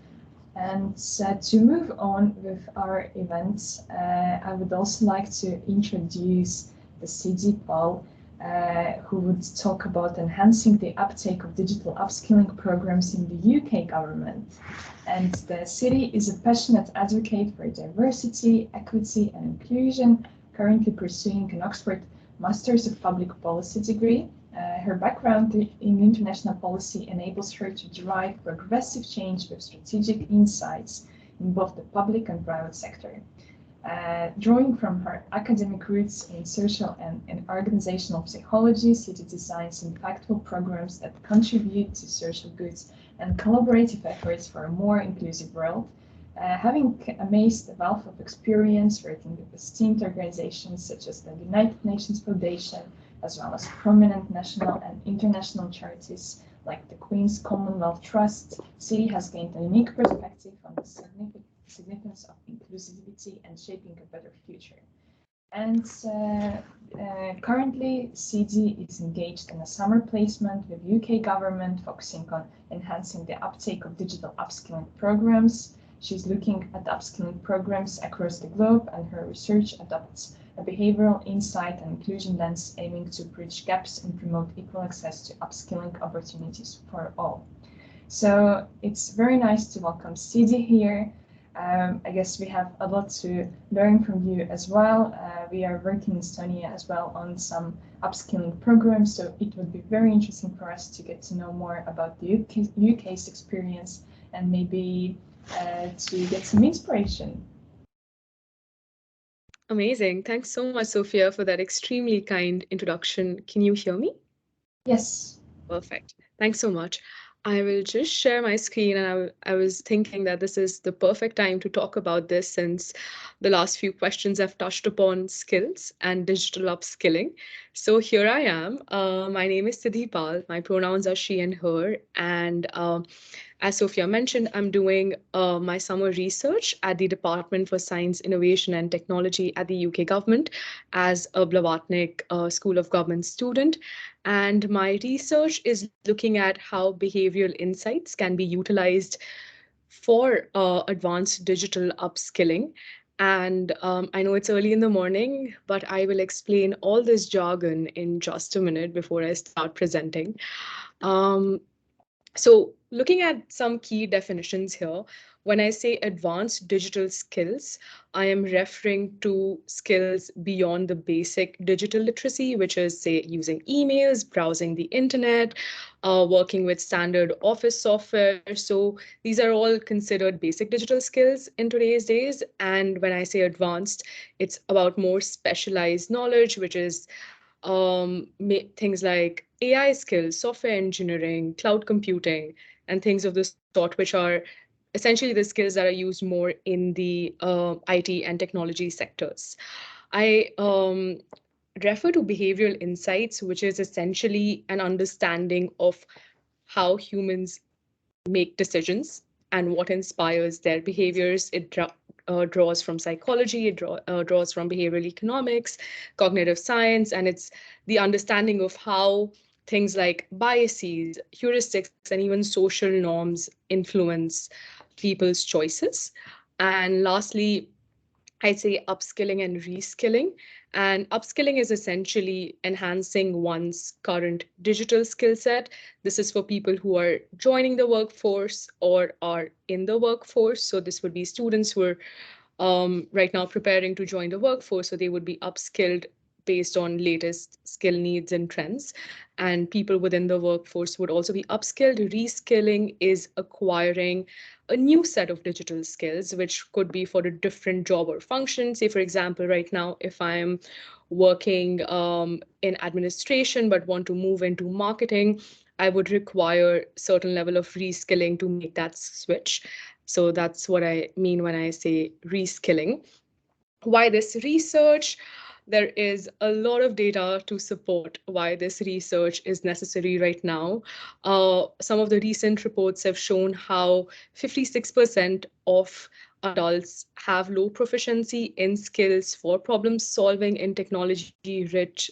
And to move on with our events, I would also like to introduce the Siddhi Pal, who would talk about enhancing the uptake of digital upskilling programs in the UK government. And the Siddhi is a passionate advocate for diversity, equity and inclusion, currently pursuing an Oxford Masters of Public Policy degree Her background in international policy enables her to drive progressive change with strategic insights in both the public and private sector. Drawing from her academic roots in social and organizational psychology, Siddhi designs impactful programs that contribute to social goods and collaborative efforts for a more inclusive world. Having amassed a wealth of experience working with esteemed organizations such as the United Nations Foundation, as well as prominent national and international charities like the Queen's Commonwealth Trust, Siddhi has gained a unique perspective on the significance of inclusivity and shaping a better future. And currently, Siddhi is engaged in a summer placement with UK government, focusing on enhancing the uptake of digital upskilling programs. She's looking at upskilling programs across the globe, and her research adopts a behavioral insight and inclusion lens aiming to bridge gaps and promote equal access to upskilling opportunities for all. So it's very nice to welcome Siddhi here. I guess we have a lot to learn from you as well. We are working in Estonia as well on some upskilling programs, so it would be very interesting for us to get to know more about the UK's experience and maybe to get some inspiration. Amazing. Thanks so much, Sophia, for that extremely kind introduction. Can you hear me? Yes. Perfect. Thanks so much. I will just share my screen, and I was thinking that this is the perfect time to talk about this, since the last few questions have touched upon skills and digital upskilling. So here I am. My name is Siddhi Pal. My pronouns are she and her. And as Sophia mentioned, I'm doing my summer research at the Department for Science, Innovation and Technology at the UK government as a Blavatnik School of Government student. And my research is looking at how behavioral insights can be utilized for advanced digital upskilling. And I know it's early in the morning, but I will explain all this jargon in just a minute before I start presenting. So looking at some key definitions here, when I say advanced digital skills, I am referring to skills beyond the basic digital literacy, which is, say, using emails, browsing the internet, working with standard office software. So these are all considered basic digital skills in today's days. And when I say advanced, it's about more specialized knowledge, which is things like AI skills, software engineering, cloud computing, and things of this sort, which are essentially the skills that are used more in the IT and technology sectors. I refer to behavioral insights, which is essentially an understanding of how humans make decisions and what inspires their behaviors. It draws from psychology, it draws from behavioral economics, cognitive science, and it's the understanding of how things like biases, heuristics, and even social norms influence people's choices. And lastly, I'd say upskilling and reskilling. And upskilling is essentially enhancing one's current digital skill set. This is for people who are joining the workforce or are in the workforce. So this would be students who are right now preparing to join the workforce, so they would be upskilled based on latest skill needs and trends. And people within the workforce would also be upskilled. Reskilling is acquiring a new set of digital skills, which could be for a different job or function. Say, for example, right now, if I'm working in administration but want to move into marketing, I would require certain level of reskilling to make that switch. So that's what I mean when I say reskilling. Why this research? There is a lot of data to support why this research is necessary right now. Some of the recent reports have shown how 56% of adults have low proficiency in skills for problem solving in technology-rich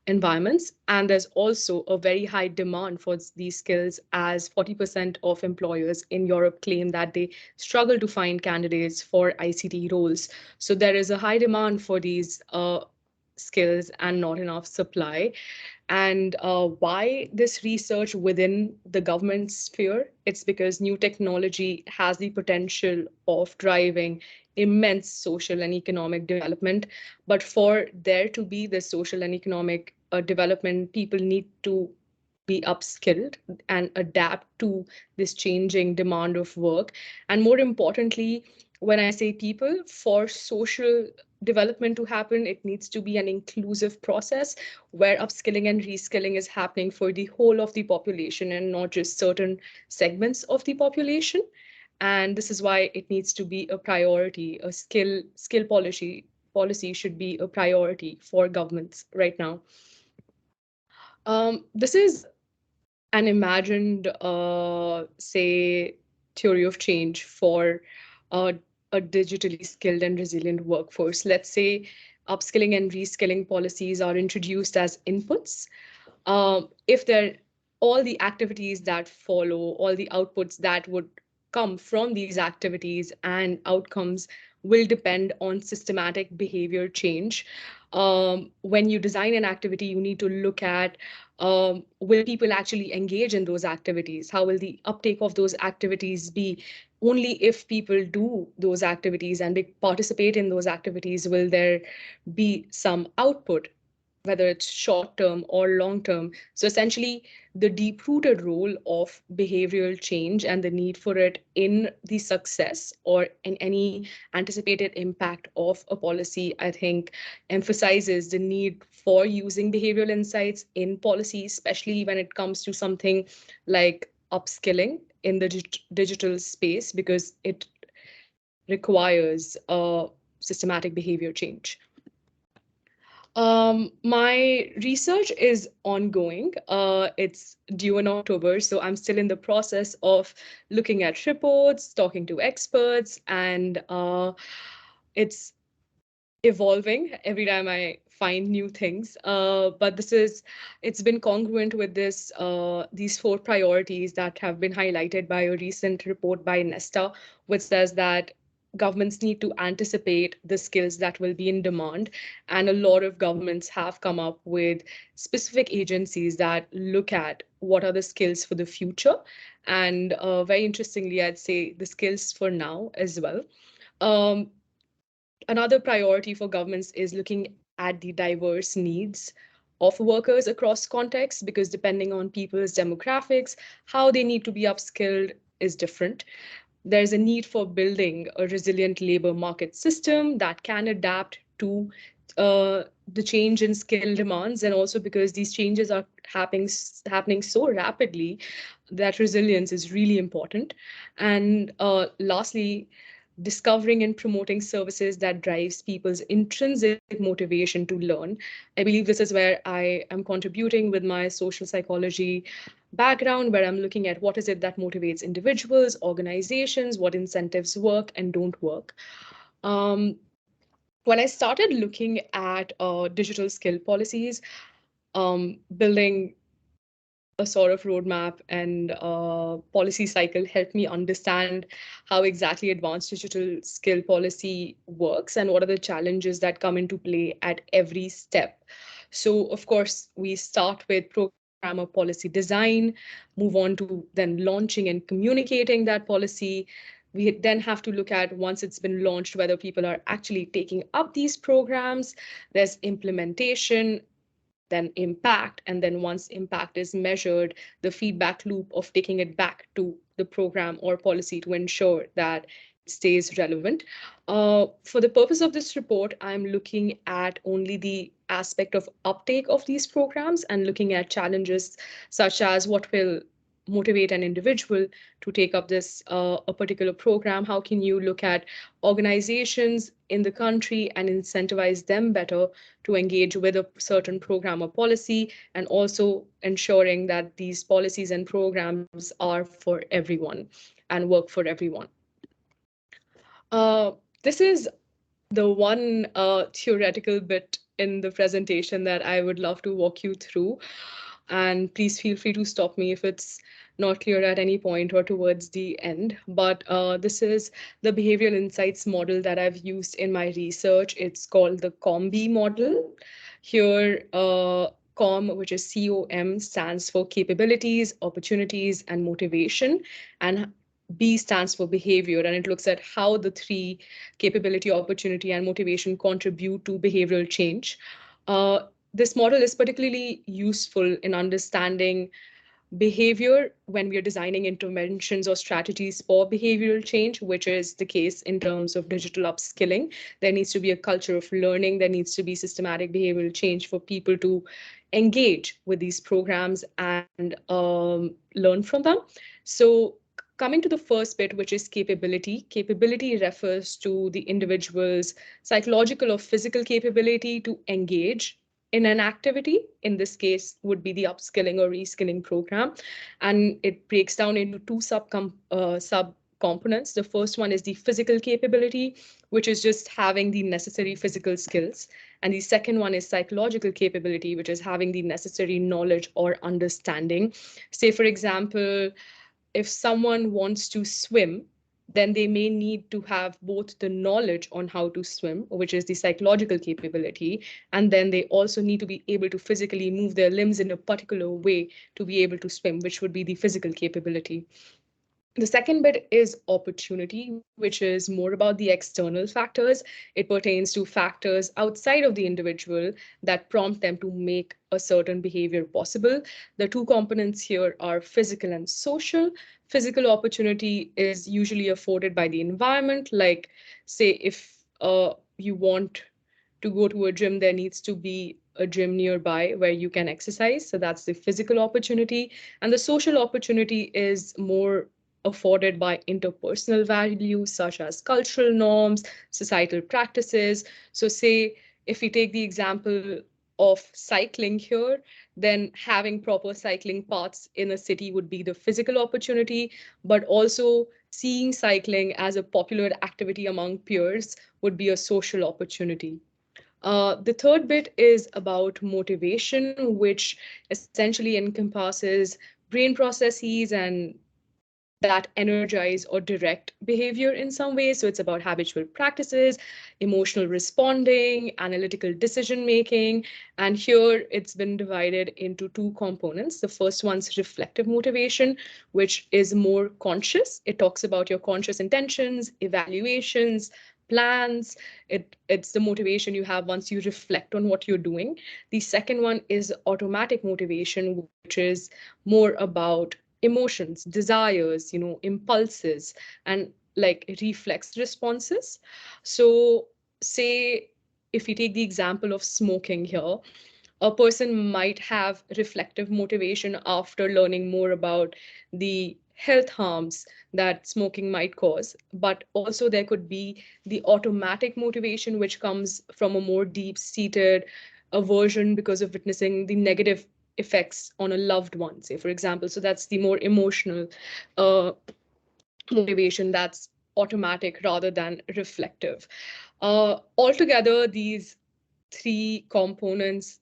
environments. And there's also a very high demand for these skills, as 40% of employers in Europe claim that they struggle to find candidates for ICT roles. So there is a high demand for these skills and not enough supply. And why this research within the government sphere? It's because new technology has the potential of driving immense social and economic development. But for there to be the social and economic development, people need to be upskilled and adapt to this changing demand of work. And more importantly, when I say people, for social development to happen, it needs to be an inclusive process where upskilling and reskilling is happening for the whole of the population and not just certain segments of the population. And this is why it needs to be a priority. A skill policy should be a priority for governments right now. This is an imagined, say, theory of change for a digitally skilled and resilient workforce. Let's say upskilling and reskilling policies are introduced as inputs. If all the activities that follow, all the outputs that would come from these activities and outcomes will depend on systematic behavior change. When you design an activity, you need to look at will people actually engage in those activities? How will the uptake of those activities be? Only if people do those activities and they participate in those activities will there be some output, whether it's short term or long term. So essentially, the deep-rooted role of behavioral change and the need for it in the success or in any anticipated impact of a policy, I think, emphasizes the need for using behavioral insights in policy, especially when it comes to something like upskilling in the digital space, because it requires systematic behavior change. My research is ongoing. It's due in October, so I'm still in the process of looking at reports, talking to experts, and it's evolving every time I find new things. But it's been congruent with these 4 priorities that have been highlighted by a recent report by Nesta, which says that governments need to anticipate the skills that will be in demand. And a lot of governments have come up with specific agencies that look at what are the skills for the future. And very interestingly, I'd say the skills for now as well. Another priority for governments is looking at the diverse needs of workers across contexts, because depending on people's demographics, how they need to be upskilled is different. There's a need for building a resilient labor market system that can adapt to the change in skill demands, and also because these changes are happening so rapidly that resilience is really important. And lastly, discovering and promoting services that drives people's intrinsic motivation to learn. I believe this is where I am contributing with my social psychology background, where I'm looking at what is it that motivates individuals, organizations, what incentives work and don't work. When I started looking at digital skill policies, building a sort of roadmap and policy cycle helped me understand how exactly advanced digital skill policy works and what are the challenges that come into play at every step. So, of course, we start with program or policy design, move on to then launching and communicating that policy. We then have to look at, once it's been launched, whether people are actually taking up these programs. There's implementation, then impact, and then once impact is measured, the feedback loop of taking it back to the program or policy to ensure that it stays relevant. For the purpose of this report, I'm looking at only the aspect of uptake of these programs and looking at challenges such as what will motivate an individual to take up this a particular program. How can you look at organizations in the country and incentivize them better to engage with a certain program or policy, and also ensuring that these policies and programs are for everyone and work for everyone. This is the one theoretical bit in the presentation that I would love to walk you through. And please feel free to stop me if it's not clear at any point or towards the end. But this is the behavioral insights model that I've used in my research. It's called the COMBI model. Here, COM, which is COM, stands for capabilities, opportunities, and motivation. And B stands for behavior, and it looks at how the 3, capability, opportunity, and motivation, contribute to behavioral change. this model is particularly useful in understanding behavior when we are designing interventions or strategies for behavioral change, which is the case in terms of digital upskilling. There needs to be a culture of learning. There needs to be systematic behavioral change for people to engage with these programs and learn from them. So coming to the first bit, which is capability. Capability refers to the individual's psychological or physical capability to engage in an activity. In this case would be the upskilling or reskilling program. And it breaks down into two sub components. The first one is the physical capability, which is just having the necessary physical skills. And the second one is psychological capability, which is having the necessary knowledge or understanding. Say, for example, if someone wants to swim, then they may need to have both the knowledge on how to swim, which is the psychological capability, and then they also need to be able to physically move their limbs in a particular way to be able to swim, which would be the physical capability. The second bit is opportunity, which is more about the external factors. It pertains to factors outside of the individual that prompt them to make a certain behavior possible. The two components here are physical and social. Physical opportunity is usually afforded by the environment. Like, say, if you want to go to a gym, there needs to be a gym nearby where you can exercise. So that's the physical opportunity. And the social opportunity is more afforded by interpersonal values such as cultural norms, societal practices. So say if we take the example of cycling here, then having proper cycling paths in a city would be the physical opportunity, but also seeing cycling as a popular activity among peers would be a social opportunity. The third bit is about motivation, which essentially encompasses brain processes and that energize or direct behavior in some ways. So it's about habitual practices, emotional responding, analytical decision making. And here it's been divided into two components. The first one's reflective motivation, which is more conscious. It talks about your conscious intentions, evaluations, plans. It's the motivation you have once you reflect on what you're doing. The second one is automatic motivation, which is more about emotions, desires, impulses, and like reflex responses. So say if we take the example of smoking here, a person might have reflective motivation after learning more about the health harms that smoking might cause, but also there could be the automatic motivation, which comes from a more deep-seated aversion because of witnessing the negative effects on a loved one, say, for example. So that's the more emotional motivation that's automatic rather than reflective. Altogether, these three components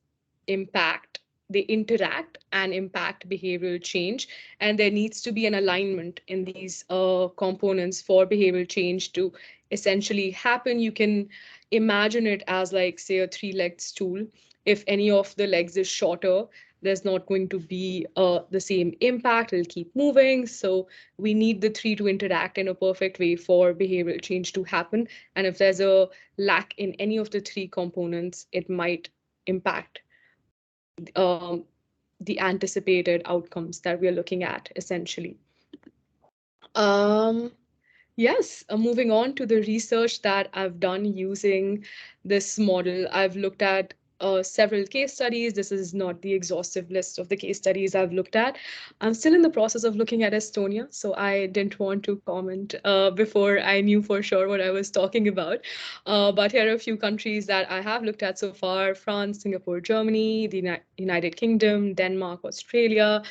they interact and impact behavioral change. And there needs to be an alignment in these components for behavioral change to essentially happen. You can imagine it as like, say, a three-legged stool. If any of the legs is shorter, there's not going to be the same impact. It'll keep moving. So we need the three to interact in a perfect way for behavioral change to happen. And if there's a lack in any of the three components, it might impact the anticipated outcomes that we are looking at, essentially. Yes, moving on to the research that I've done using this model, I've looked at several case studies. This is not the exhaustive list of the case studies I've looked at. I'm still in the process of looking at Estonia, so I didn't want to comment before I knew for sure what I was talking about. But here are a few countries that I have looked at so far: France, Singapore, Germany, the United Kingdom, Denmark, Australia.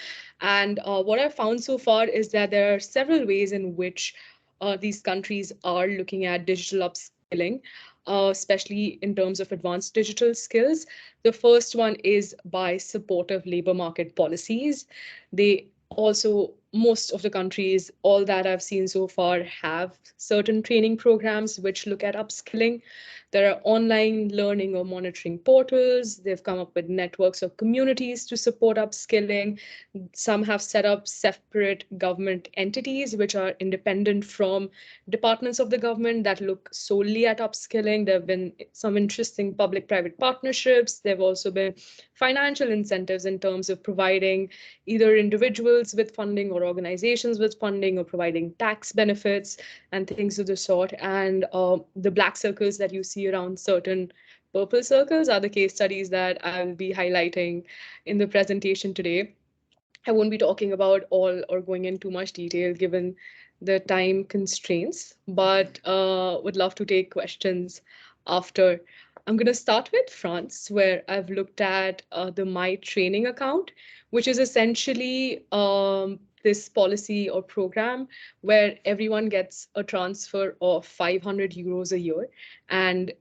And what I've found so far is that there are several ways in which these countries are looking at digital upskilling, especially in terms of advanced digital skills. The first one is by supportive labor market policies. They also most of the countries, all that I've seen so far, have certain training programs which look at upskilling. There are online learning or monitoring portals. They've come up with networks of communities to support upskilling. Some have set up separate government entities which are independent from departments of the government that look solely at upskilling. There have been some interesting public-private partnerships. There have also been financial incentives in terms of providing either individuals with funding or organizations with funding, or providing tax benefits and things of the sort. And the black circles that you see around certain purple circles are the case studies that I'll be highlighting in the presentation today. I won't be talking about all or going into much detail given the time constraints, but would love to take questions after. I'm going to start with France, where I've looked at the My Training account, which is essentially this policy or program where everyone gets a transfer of 500 euros a year, and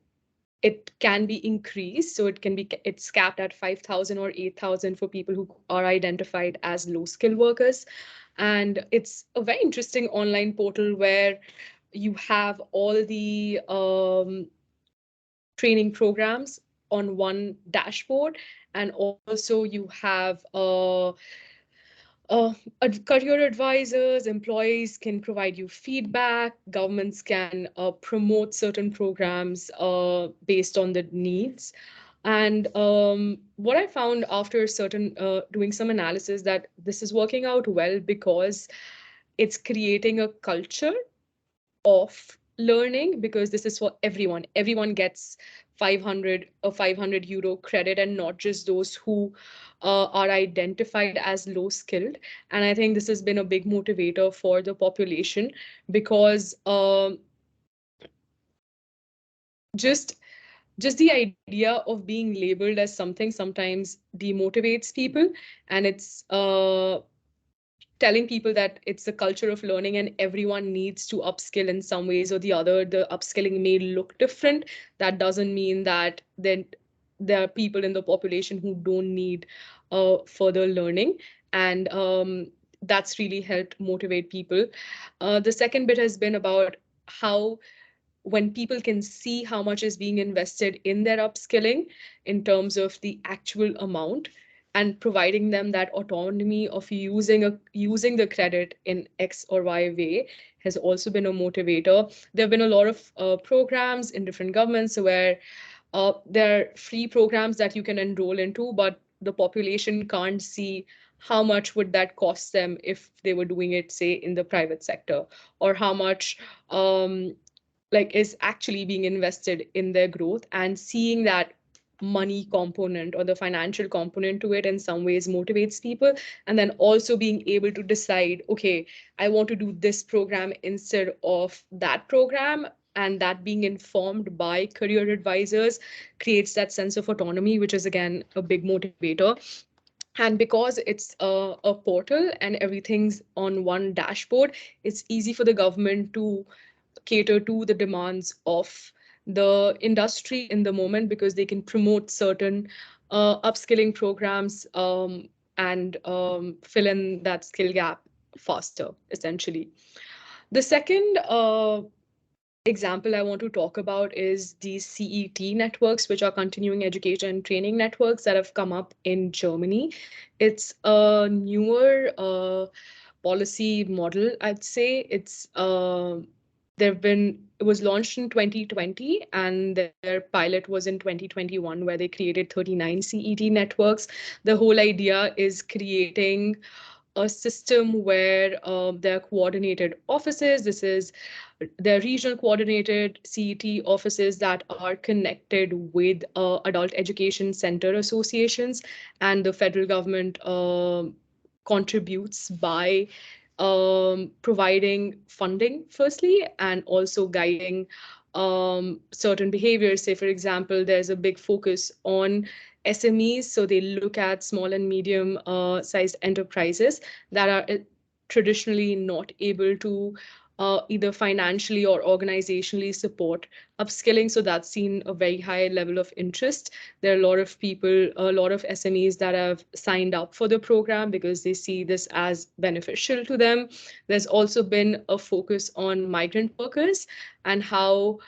it can be increased. So it's capped at 5,000 or 8,000 for people who are identified as low skill workers. And it's a very interesting online portal where you have all the training programs on one dashboard. And also you have career advisors, employees can provide you feedback, governments can promote certain programs based on the needs. And what I found after doing some analysis, that this is working out well because it's creating a culture of learning, because this is for everyone. Everyone gets 500 euro credit, and not just those who are identified as low skilled. And I think this has been a big motivator for the population, because just the idea of being labeled as something sometimes demotivates people, and it's telling people that it's a culture of learning and everyone needs to upskill in some ways or the other. The upskilling may look different. That doesn't mean that then there are people in the population who don't need further learning. And that's really helped motivate people. The second bit has been about how, when people can see how much is being invested in their upskilling in terms of the actual amount, and providing them that autonomy of using the credit in X or Y way, has also been a motivator. There have been a lot of programs in different governments where there are free programs that you can enroll into, but the population can't see how much would that cost them if they were doing it, say, in the private sector, or how much is actually being invested in their growth. And seeing that money component or the financial component to it in some ways motivates people. And then also being able to decide, okay, I want to do this program instead of that program, and that being informed by career advisors creates that sense of autonomy, which is again a big motivator. And because it's a portal and everything's on one dashboard, it's easy for the government to cater to the demands of the industry in the moment, because they can promote certain upskilling programs and fill in that skill gap faster, essentially. The second example I want to talk about is these CET networks, which are continuing education and training networks that have come up in Germany. It's a newer policy model, I'd say. It was launched in 2020, and their pilot was in 2021, where they created 39 CET networks. The whole idea is creating a system where there are coordinated offices. There are regional coordinated CET offices that are connected with adult education center associations, and the federal government contributes by providing funding firstly, and also guiding certain behaviors. Say, for example, there's a big focus on SMEs. So they look at small and medium sized enterprises that are traditionally not able to either financially or organizationally support upskilling. So that's seen a very high level of interest. There are a lot of people, a lot of SMEs that have signed up for the program because they see this as beneficial to them. There's also been a focus on migrant workers and how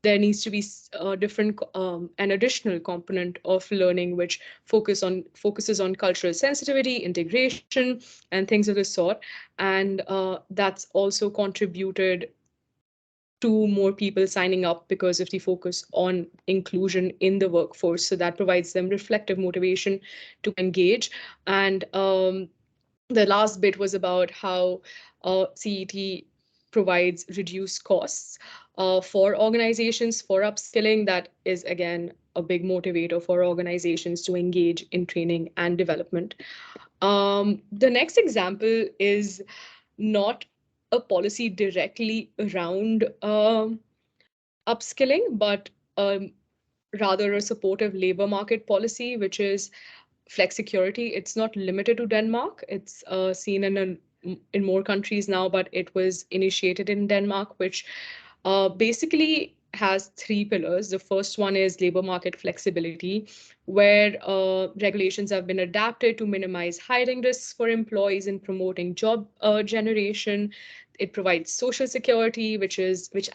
there needs to be an additional component of learning which focuses on cultural sensitivity, integration, and things of the sort. And that's also contributed to more people signing up because of the focus on inclusion in the workforce. So that provides them reflective motivation to engage. And the last bit was about how CET provides reduced costs for organizations for upskilling. That is, again, a big motivator for organizations to engage in training and development. The next example is not a policy directly around upskilling, but rather a supportive labor market policy, which is flexicurity. It's not limited to Denmark. It's seen in more countries now, but it was initiated in Denmark, which basically has three pillars. The first one is labor market flexibility, where regulations have been adapted to minimize hiring risks for employees and promoting job generation. It provides social security, which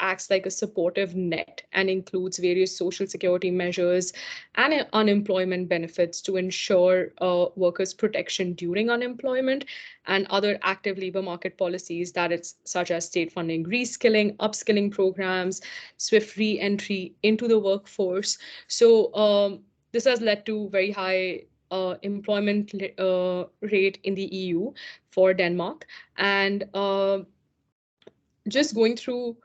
acts like a supportive net and includes various social security measures and unemployment benefits to ensure workers' protection during unemployment, and other active labor market policies that it's such as state funding, reskilling, upskilling programs, swift re-entry into the workforce. So this has led to very high employment rate in the EU for Denmark. And just going through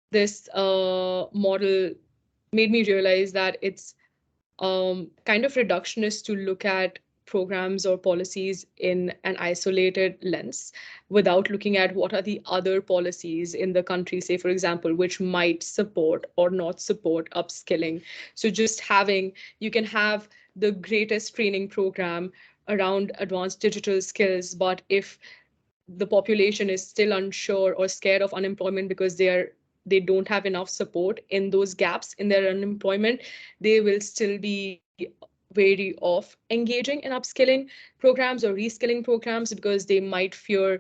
this model made me realize that it's kind of reductionist to look at programs or policies in an isolated lens without looking at what are the other policies in the country, say, for example, which might support or not support upskilling. So just you can have the greatest training program around advanced digital skills, but if the population is still unsure or scared of unemployment because they don't have enough support in those gaps in their unemployment, they will still be wary of engaging in upskilling programs or reskilling programs because they might fear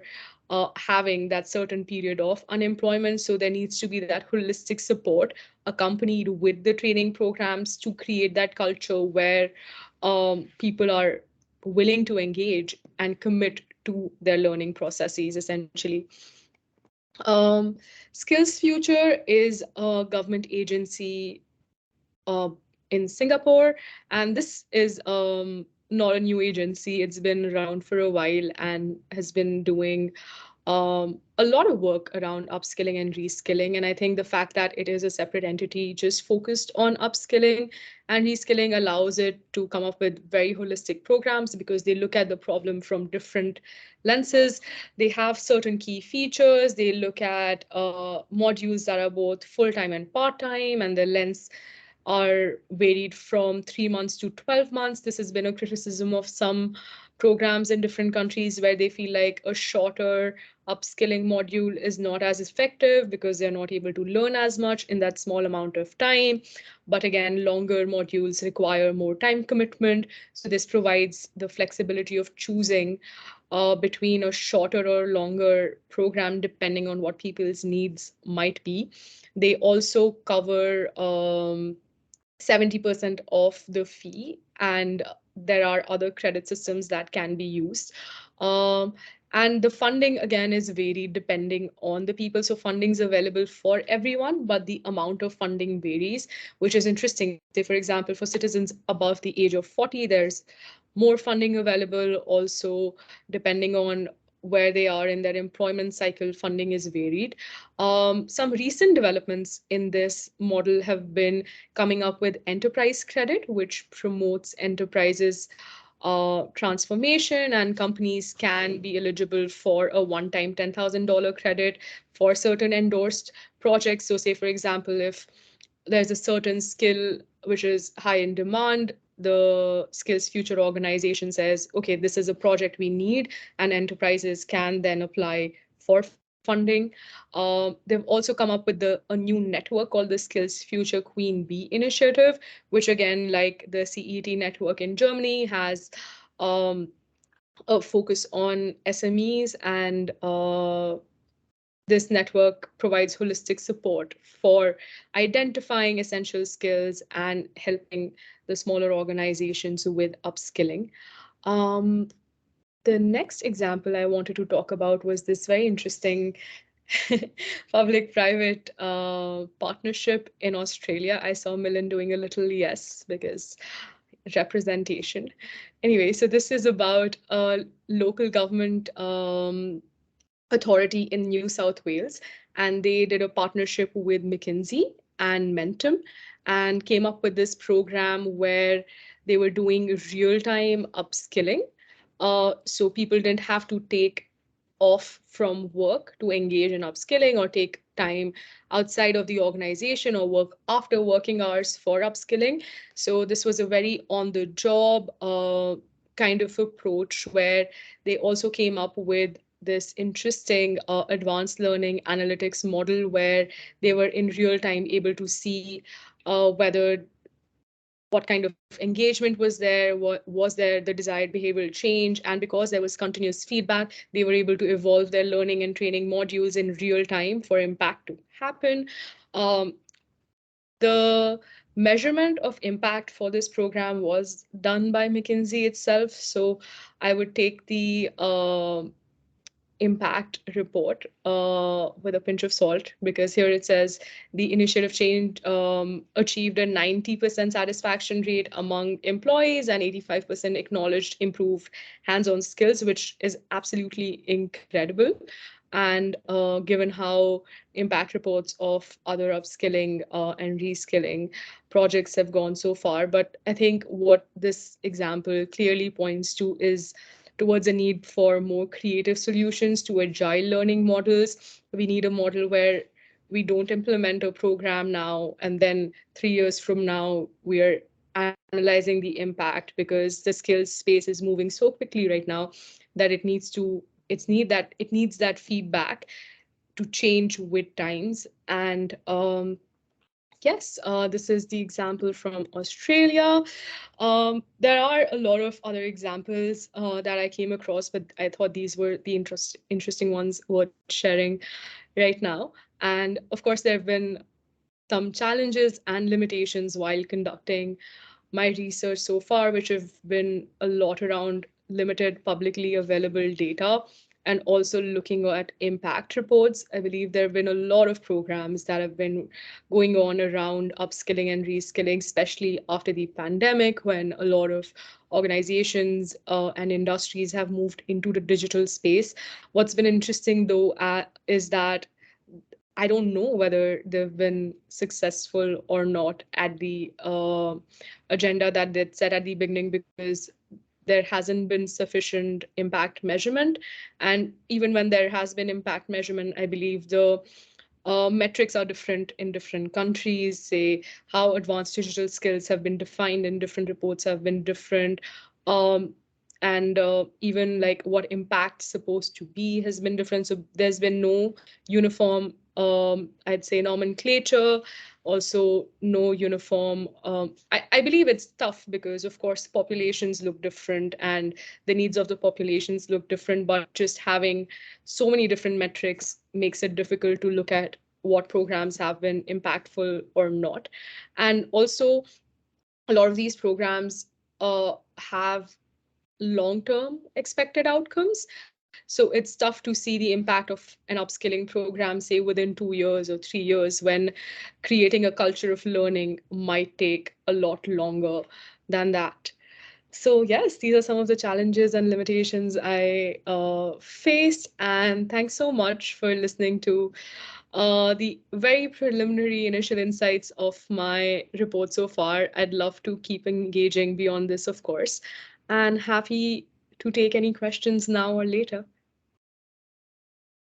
having that certain period of unemployment. So there needs to be that holistic support accompanied with the training programs to create that culture where people are willing to engage and commit to their learning processes, essentially. Skills Future is a government agency in Singapore, and this is not a new agency. It's been around for a while and has been doing a lot of work around upskilling and reskilling. And I think the fact that it is a separate entity just focused on upskilling and reskilling allows it to come up with very holistic programs because they look at the problem from different lenses. They have certain key features. They look at modules that are both full-time and part-time, and the lengths are varied from 3 months to 12 months. This has been a criticism of some programs in different countries where they feel like a shorter upskilling module is not as effective because they're not able to learn as much in that small amount of time. But again, longer modules require more time commitment. So this provides the flexibility of choosing between a shorter or longer program depending on what people's needs might be. They also cover 70% of the fee, and there are other credit systems that can be used. And the funding, again, is varied depending on the people. So funding is available for everyone, but the amount of funding varies, which is interesting. Say, for example, for citizens above the age of 40, there's more funding available. Also, depending on where they are in their employment cycle, funding is varied. Some recent developments in this model have been coming up with enterprise credit, which promotes enterprises transformation, and companies can be eligible for a one-time $10,000 credit for certain endorsed projects. So say, for example, if there's a certain skill which is high in demand, the Skills Future organization says, okay, this is a project we need, and enterprises can then apply for funding. They've also come up with a new network called the Skills Future Queen Bee Initiative, which again, like the CET network in Germany, has a focus on SMEs, and this network provides holistic support for identifying essential skills and helping the smaller organizations with upskilling. The next example I wanted to talk about was this very interesting public-private partnership in Australia. I saw Milan doing a little yes because representation. Anyway, so this is about a local government authority in New South Wales, and they did a partnership with McKinsey and Mentum and came up with this program where they were doing real-time upskilling. So people didn't have to take off from work to engage in upskilling or take time outside of the organization or work after working hours for upskilling. So this was a very on-the-job kind of approach where they also came up with this interesting advanced learning analytics model where they were in real time able to see whether what kind of engagement was there, what was there the desired behavioral change, and because there was continuous feedback, they were able to evolve their learning and training modules in real time for impact to happen. The measurement of impact for this program was done by McKinsey itself, so I would take the impact report with a pinch of salt, because here it says the initiative achieved a 90% satisfaction rate among employees and 85% acknowledged improved hands-on skills, which is absolutely incredible. And given how impact reports of other upskilling and reskilling projects have gone so far. But I think what this example clearly points to is towards a need for more creative solutions to agile learning models. We need a model where we don't implement a program now and then 3 years from now we're analyzing the impact, because the skills space is moving so quickly right now that it needs that feedback to change with times. And yes, this is the example from Australia. There are a lot of other examples that I came across, but I thought these were the interesting ones worth sharing right now. And of course, there have been some challenges and limitations while conducting my research so far, which have been a lot around limited publicly available data and also looking at impact reports. I believe there have been a lot of programs that have been going on around upskilling and reskilling, especially after the pandemic, when a lot of organizations and industries have moved into the digital space. What's been interesting, though, is that I don't know whether they've been successful or not at the agenda that they set at the beginning, because there hasn't been sufficient impact measurement. And even when there has been impact measurement, I believe the metrics are different in different countries. Say how advanced digital skills have been defined in different reports have been different. And even like what impact's supposed to be has been different. So there's been no uniform, I'd say, nomenclature, also no uniform. I believe it's tough because, of course, populations look different and the needs of the populations look different, but just having so many different metrics makes it difficult to look at what programs have been impactful or not. And also, a lot of these programs have long-term expected outcomes. So it's tough to see the impact of an upskilling program, say within 2 years or 3 years, when creating a culture of learning might take a lot longer than that. So yes, these are some of the challenges and limitations I faced. And thanks so much for listening to the very preliminary initial insights of my report so far. I'd love to keep engaging beyond this, of course, and happy to take any questions now or later.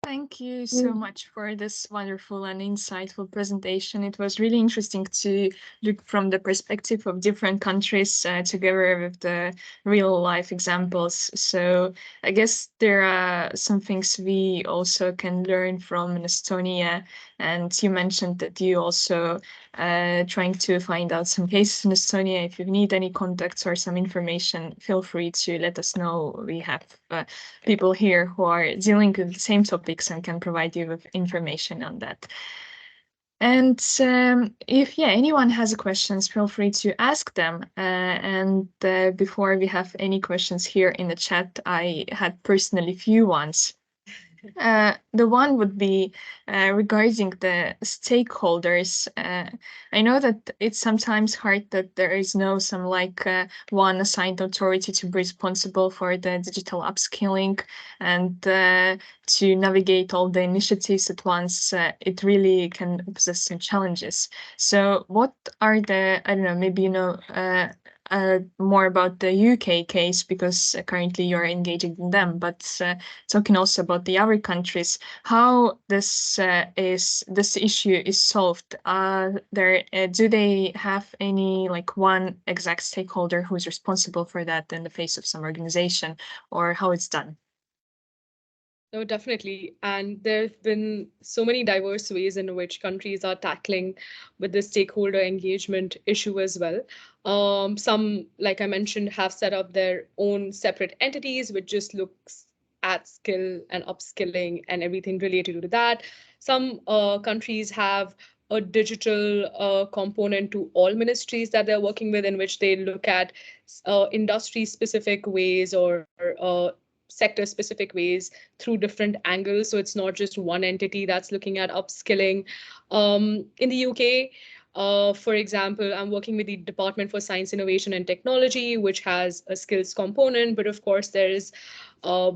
Thank you so much for this wonderful and insightful presentation. It was really interesting to look from the perspective of different countries together with the real life examples. So I guess there are some things we also can learn from in Estonia. And you mentioned that you also trying to find out some cases in Estonia. If you need any contacts or some information, feel free to let us know. We have people here who are dealing with the same topics and can provide you with information on that. And if anyone has questions, feel free to ask them. And before we have any questions here in the chat, I had personally few ones. The one would be regarding the stakeholders. I know that it's sometimes hard that there is no some one assigned authority to be responsible for the digital upskilling and to navigate all the initiatives at once. It really can possess some challenges. So what are the, I don't know, maybe you know more about the UK case because currently you're engaging in them, but talking also about the other countries, how this issue is solved. Do they have any one exact stakeholder who's responsible for that in the face of some organization, or how it's done? No, definitely. And there have been so many diverse ways in which countries are tackling with the stakeholder engagement issue as well. Some, like I mentioned, have set up their own separate entities, which just looks at skill and upskilling and everything related to that. Some countries have a digital component to all ministries that they're working with, in which they look at industry-specific ways or sector-specific ways through different angles. So it's not just one entity that's looking at upskilling. In the UK, for example, I'm working with the Department for Science, Innovation and Technology, which has a skills component, but of course there is a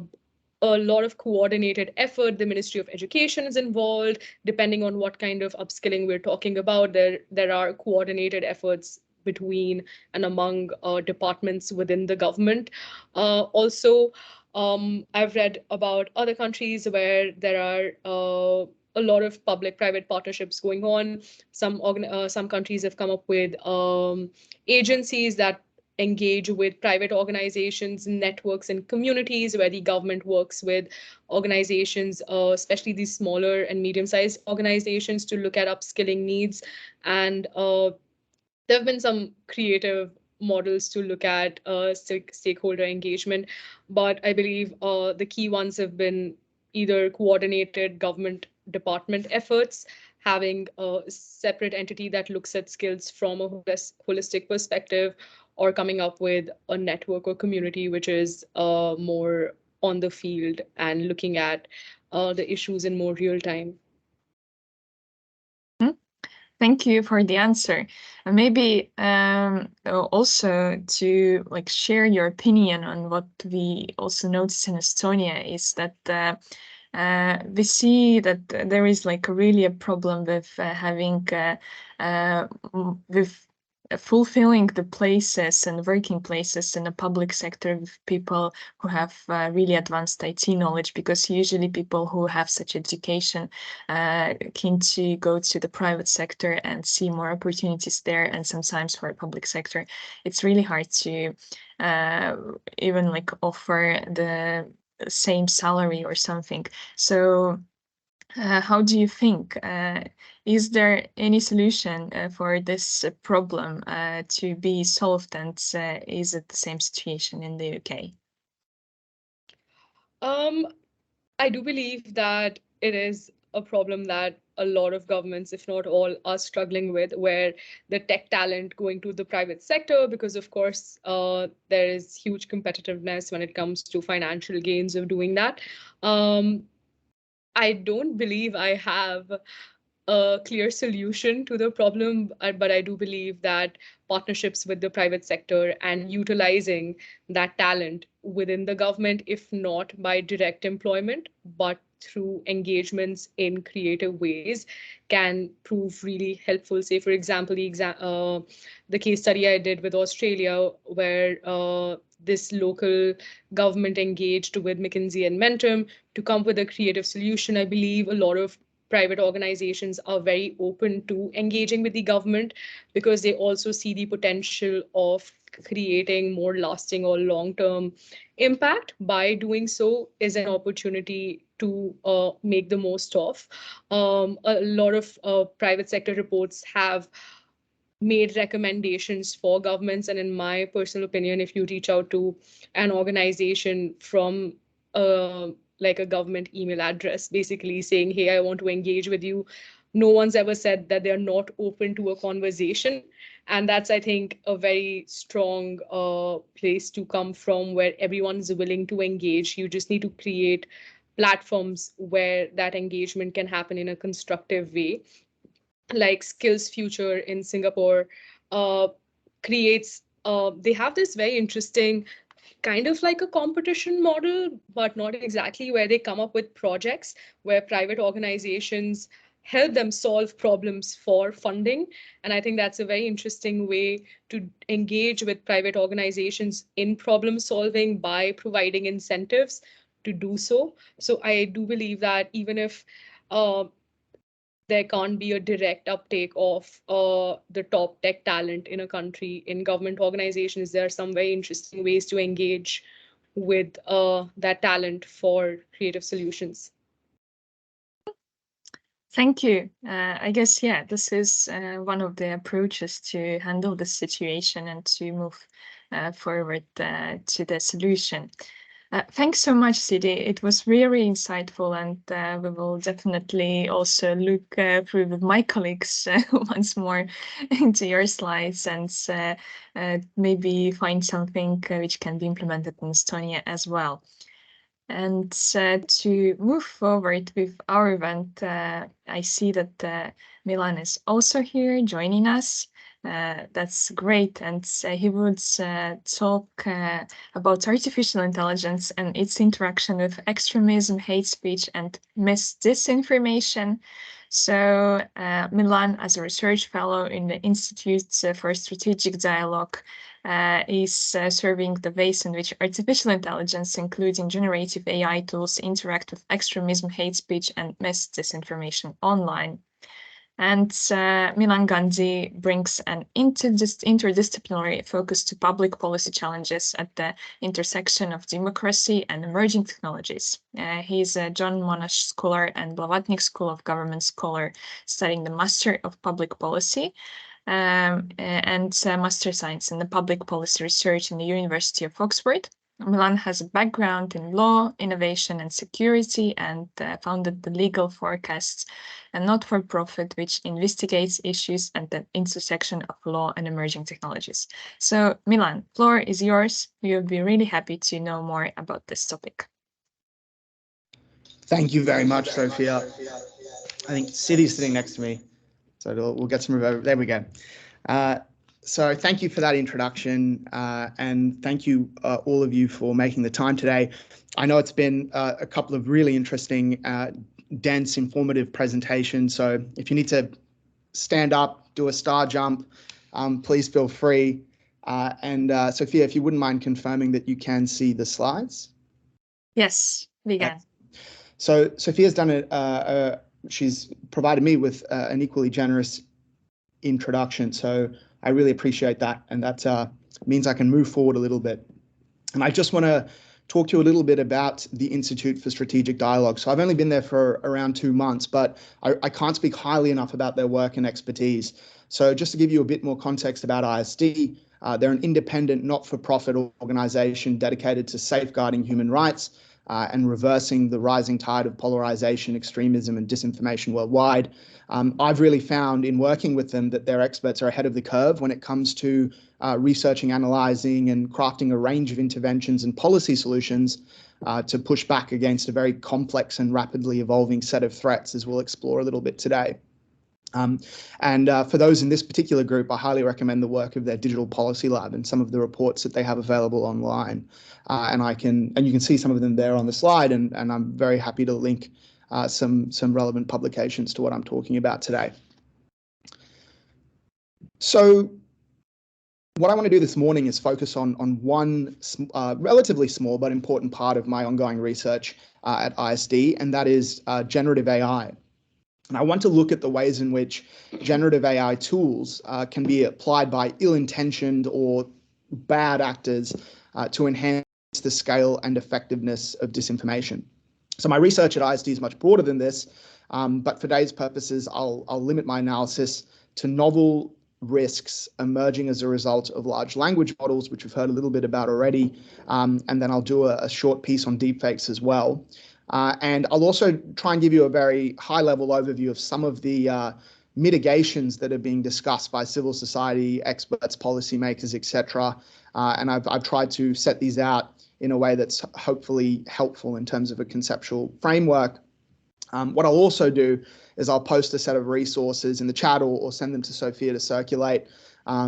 lot of coordinated effort. The Ministry of Education is involved. Depending on what kind of upskilling we're talking about, there are coordinated efforts between and among departments within the government. Also, I've read about other countries where there are a lot of public-private partnerships going on. Some countries have come up with agencies that engage with private organizations, networks, and communities, where the government works with organizations, especially these smaller and medium-sized organizations, to look at upskilling needs. And there have been some creative models to look at stakeholder engagement, but I believe the key ones have been either coordinated government department efforts, having a separate entity that looks at skills from a holistic perspective, or coming up with a network or community which is more on the field and looking at the issues in more real time. Thank you for the answer. And maybe also to share your opinion on what we also notice in Estonia is that we see that there is really a problem with having with fulfilling the places and working places in the public sector with people who have really advanced IT knowledge, because usually people who have such education keen to go to the private sector and see more opportunities there, and sometimes for public sector it's really hard to even offer the same salary or something. So how do you think? Is there any solution for this problem to be solved, and is it the same situation in the UK? I do believe that it is a problem that a lot of governments, if not all, are struggling with, where the tech talent going to the private sector, because of course there is huge competitiveness when it comes to financial gains of doing that. I don't believe I have a clear solution to the problem, but I do believe that partnerships with the private sector and utilizing that talent within the government, if not by direct employment, but through engagements in creative ways, can prove really helpful. Say, for example, the case study I did with Australia, where this local government engaged with McKinsey and Mentum to come with a creative solution. I believe a lot of private organizations are very open to engaging with the government because they also see the potential of creating more lasting or long-term impact. By doing so is an opportunity to make the most of. A lot of private sector reports have made recommendations for governments, and in my personal opinion, if you reach out to an organization from like a government email address, basically saying, hey, I want to engage with you, no one's ever said that they're not open to a conversation. And that's, I think, a very strong place to come from, where everyone's willing to engage. You just need to create platforms where that engagement can happen in a constructive way. Like Skills Future in Singapore creates, they have this very interesting kind of like a competition model, but not exactly, where they come up with projects where private organizations help them solve problems for funding. And I think that's a very interesting way to engage with private organizations in problem solving by providing incentives to do so. So I do believe that even if there can't be a direct uptake of the top tech talent in a country, in government organizations, there are some very interesting ways to engage with that talent for creative solutions. Thank you. I guess, yeah, this is one of the approaches to handle the situation and to move forward to the solution. Thanks so much, Siddhi. It was really insightful, and we will definitely also look through with my colleagues once more into your slides and maybe find something which can be implemented in Estonia as well. And to move forward with our event, I see that Milan is also here joining us. That's great. And he would talk about artificial intelligence and its interaction with extremism, hate speech, and disinformation. So Milan, as a research fellow in the Institute for Strategic Dialogue, is serving the ways in which artificial intelligence, including generative AI tools, interact with extremism, hate speech, and disinformation online. And Milan Gandhi brings an interdisciplinary focus to public policy challenges at the intersection of democracy and emerging technologies. He's a John Monash Scholar and Blavatnik School of Government Scholar, studying the Master of Public Policy and Master Science in the Public Policy Research in the University of Oxford. Milan has a background in law, innovation, and security, and founded the Legal Forecasts, a not-for-profit which investigates issues at the intersection of law and emerging technologies. So, Milan, floor is yours. We will be really happy to know more about this topic. Thank you very much, Sophia. I think Siddhi's sitting next to me, so we'll get some of there we go. So thank you for that introduction, and thank you all of you for making the time today. I know it's been a couple of really interesting, dense, informative presentations. So if you need to stand up, do a star jump, please feel free. And Sophia, if you wouldn't mind confirming that you can see the slides. Yes, we can. So Sophia's done she's provided me with an equally generous introduction. So I really appreciate that, and that means I can move forward a little bit. And I just want to talk to you a little bit about the Institute for Strategic Dialogue. So I've only been there for around 2 months, but I can't speak highly enough about their work and expertise. So just to give you a bit more context about ISD, they're an independent, not-for-profit organization dedicated to safeguarding human rights and reversing the rising tide of polarization, extremism, and disinformation worldwide. I've really found in working with them that their experts are ahead of the curve when it comes to researching, analyzing, and crafting a range of interventions and policy solutions to push back against a very complex and rapidly evolving set of threats, as we'll explore a little bit today. For those in this particular group, I highly recommend the work of their Digital Policy Lab and some of the reports that they have available online. And you can see some of them there on the slide, and I'm very happy to link some relevant publications to what I'm talking about today. So what I want to do this morning is focus on one relatively small but important part of my ongoing research at ISD, and that is generative AI. And I want to look at the ways in which generative AI tools can be applied by ill-intentioned or bad actors to enhance the scale and effectiveness of disinformation. So my research at ISD is much broader than this, but for today's purposes, I'll limit my analysis to novel risks emerging as a result of large language models, which we've heard a little bit about already, and then I'll do a short piece on deepfakes as well. And I'll also try and give you a very high-level overview of some of the mitigations that are being discussed by civil society experts, policymakers, etc. And I've tried to set these out in a way that's hopefully helpful in terms of a conceptual framework. What I'll also do is I'll post a set of resources in the chat or send them to Sophia to circulate. I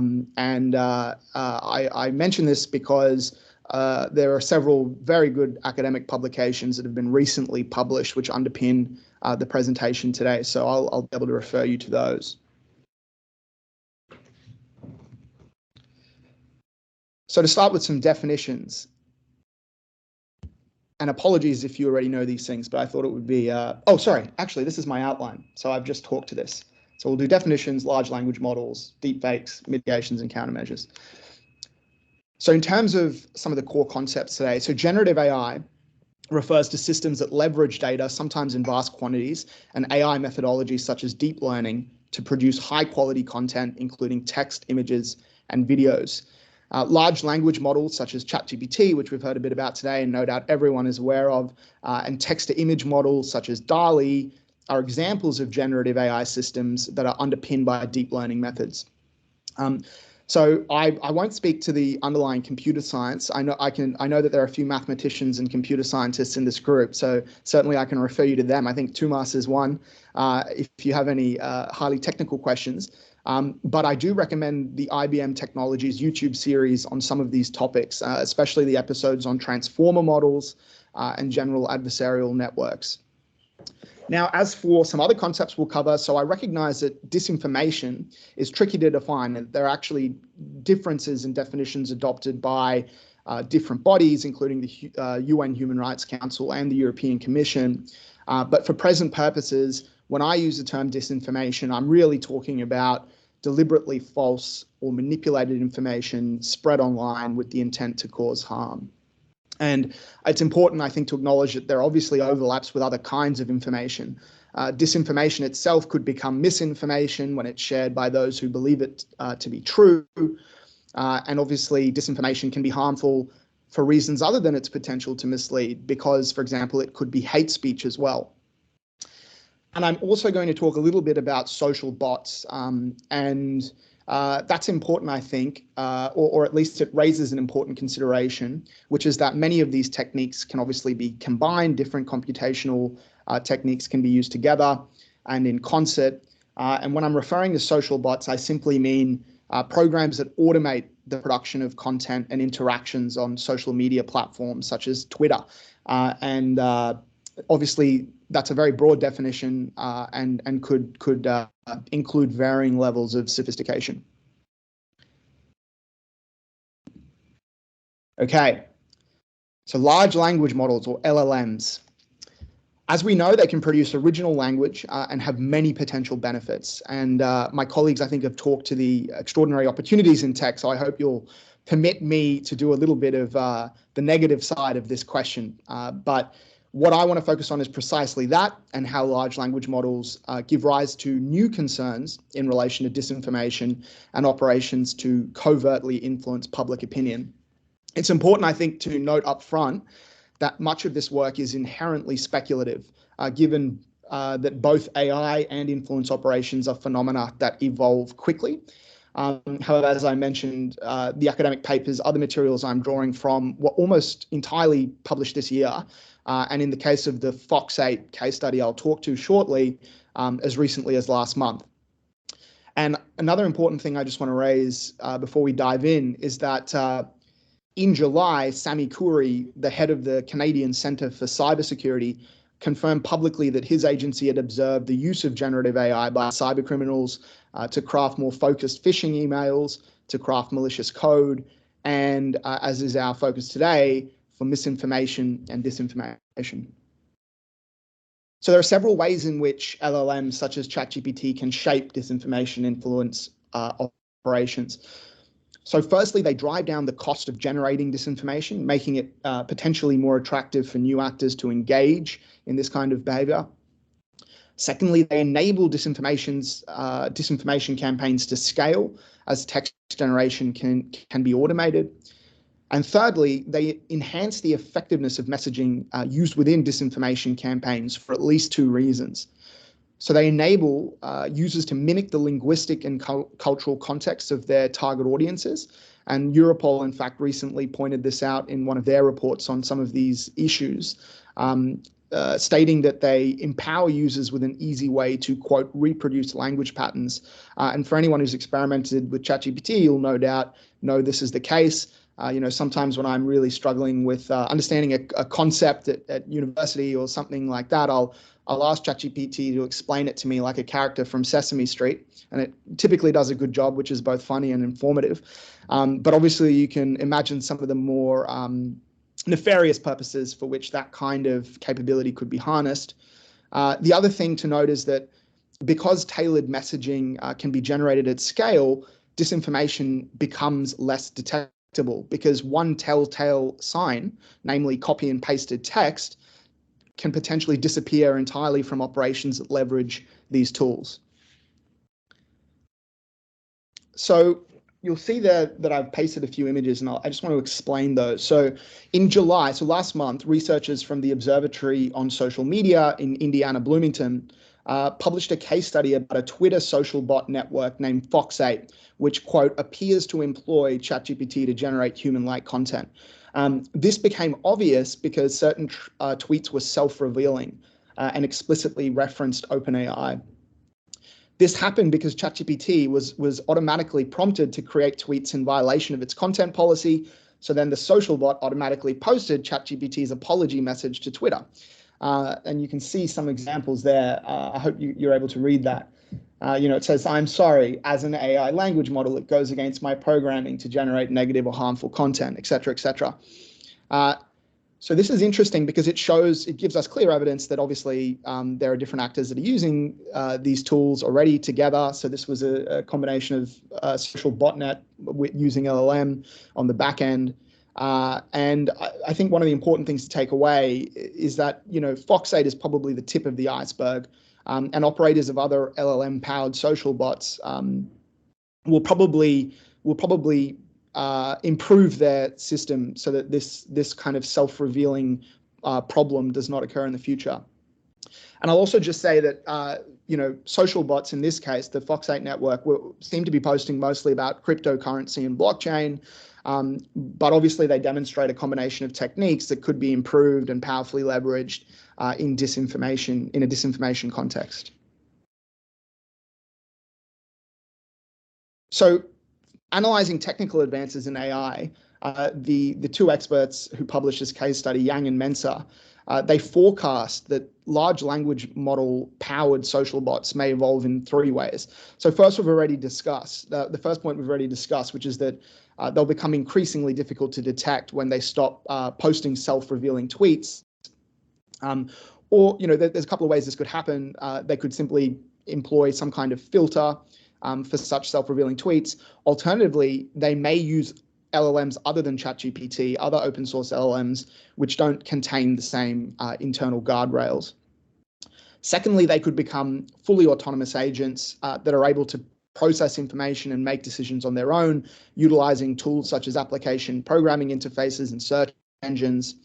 mention this because there are several very good academic publications that have been recently published which underpin the presentation today. So I'll be able to refer you to those. So to start with some definitions, and apologies if you already know these things, but I thought it would be, oh, sorry, actually, this is my outline. So I've just talked to this. So we'll do definitions, large language models, deepfakes, mitigations, and countermeasures. So in terms of some of the core concepts today, so generative AI refers to systems that leverage data, sometimes in vast quantities, and AI methodologies such as deep learning to produce high quality content, including text, images, and videos. Large language models such as ChatGPT, which we've heard a bit about today and no doubt everyone is aware of, and text-to-image models such as DALL-E are examples of generative AI systems that are underpinned by deep learning methods. So I won't speak to the underlying computer science. I know that there are a few mathematicians and computer scientists in this group, so certainly I can refer you to them. I think Tumas is one, if you have any highly technical questions. But I do recommend the IBM Technologies YouTube series on some of these topics, especially the episodes on transformer models and general adversarial networks. Now, as for some other concepts we'll cover, so I recognize that disinformation is tricky to define, and there are actually differences in definitions adopted by different bodies, including the UN Human Rights Council and the European Commission. But for present purposes, when I use the term disinformation, I'm really talking about deliberately false or manipulated information spread online with the intent to cause harm. And it's important, I think, to acknowledge that there obviously overlaps with other kinds of information. Disinformation itself could become misinformation when it's shared by those who believe it to be true. And obviously, disinformation can be harmful for reasons other than its potential to mislead, because, for example, it could be hate speech as well. And I'm also going to talk a little bit about social bots, and that's important, I think, or at least it raises an important consideration, which is that many of these techniques can obviously be combined. Different computational techniques can be used together and in concert. And when I'm referring to social bots, I simply mean programs that automate the production of content and interactions on social media platforms such as Twitter. And obviously, that's a very broad definition and could include varying levels of sophistication. Okay, so large language models, or LLMs. As we know, they can produce original language and have many potential benefits. And my colleagues, I think, have talked to the extraordinary opportunities in tech, so I hope you'll permit me to do a little bit of the negative side of this question. But what I want to focus on is precisely that, and how large language models give rise to new concerns in relation to disinformation and operations to covertly influence public opinion. It's important, I think, to note up front that much of this work is inherently speculative, given that both AI and influence operations are phenomena that evolve quickly. However, as I mentioned, the academic papers, other materials I'm drawing from were almost entirely published this year. And in the case of the Fox 8 case study I'll talk to shortly, as recently as last month. And another important thing I just want to raise before we dive in is that in July, Sami Khoury, the head of the Canadian Centre for Cybersecurity, confirmed publicly that his agency had observed the use of generative AI by cybercriminals to craft more focused phishing emails, to craft malicious code, and as is our focus today, for misinformation and disinformation. So there are several ways in which LLMs such as ChatGPT can shape disinformation influence operations. So firstly, they drive down the cost of generating disinformation, making it potentially more attractive for new actors to engage in this kind of behavior. Secondly, they enable disinformation campaigns to scale as text generation can be automated. And thirdly, they enhance the effectiveness of messaging used within disinformation campaigns for at least two reasons. So they enable users to mimic the linguistic and cultural context of their target audiences. And Europol, in fact, recently pointed this out in one of their reports on some of these issues, stating that they empower users with an easy way to, quote, reproduce language patterns. And for anyone who's experimented with ChatGPT, you'll no doubt know this is the case. Sometimes when I'm really struggling with understanding a concept at university or something like that, I'll ask ChatGPT to explain it to me like a character from Sesame Street, and it typically does a good job, which is both funny and informative. But obviously, you can imagine some of the more nefarious purposes for which that kind of capability could be harnessed. The other thing to note is that because tailored messaging can be generated at scale, disinformation becomes less detectable because one telltale sign, namely copy and pasted text, can potentially disappear entirely from operations that leverage these tools. So you'll see there that I've pasted a few images, and I just want to explain those. So in July, so last month, researchers from the Observatory on Social Media in Indiana, Bloomington, published a case study about a Twitter social bot network named Fox8, which, quote, appears to employ ChatGPT to generate human-like content. This became obvious because certain tweets were self-revealing and explicitly referenced OpenAI. This happened because ChatGPT was automatically prompted to create tweets in violation of its content policy. So then the social bot automatically posted ChatGPT's apology message to Twitter. And you can see some examples there. I hope you're able to read that. It says, "I'm sorry, as an AI language model, it goes against my programming to generate negative or harmful content, et cetera, et cetera." So this is interesting because it gives us clear evidence that obviously there are different actors that are using these tools already together. So this was a combination of social botnet using LLM on the back end. And I think one of the important things to take away is that, Fox8 is probably the tip of the iceberg, and operators of other LLM-powered social bots will probably improve their system so that this kind of self-revealing problem does not occur in the future. And I'll also just say that, social bots in this case, the Fox8 network, seem to be posting mostly about cryptocurrency and blockchain. But obviously they demonstrate a combination of techniques that could be improved and powerfully leveraged in a disinformation context. So analyzing technical advances in AI, the two experts who published this case study, Yang and Mensah, they forecast that large language model powered social bots may evolve in three ways. So first, we've already discussed, the first point we've already discussed, which is that they'll become increasingly difficult to detect when they stop posting self-revealing tweets. Or, there's a couple of ways this could happen. They could simply employ some kind of filter for such self-revealing tweets. Alternatively, they may use LLMs other than ChatGPT, other open source LLMs, which don't contain the same internal guardrails. Secondly, they could become fully autonomous agents that are able to process information and make decisions on their own, utilizing tools such as application programming interfaces and search engines.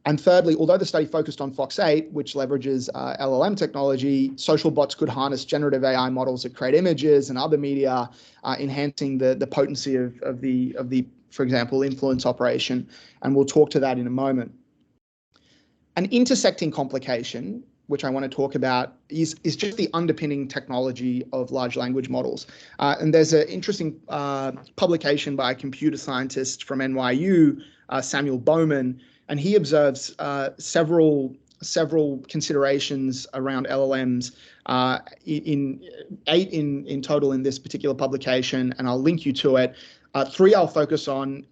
And thirdly, although the study focused on Fox8, which leverages LLM technology, social bots could harness generative AI models that create images and other media, enhancing the potency of the, for example, influence operation. And we'll talk to that in a moment. An intersecting complication which I want to talk about, is just the underpinning technology of large language models. And there's an interesting publication by a computer scientist from NYU, Samuel Bowman, and he observes several considerations around LLMs, in 8 in total in this particular publication, and I'll link you to it. 3 I'll focus on.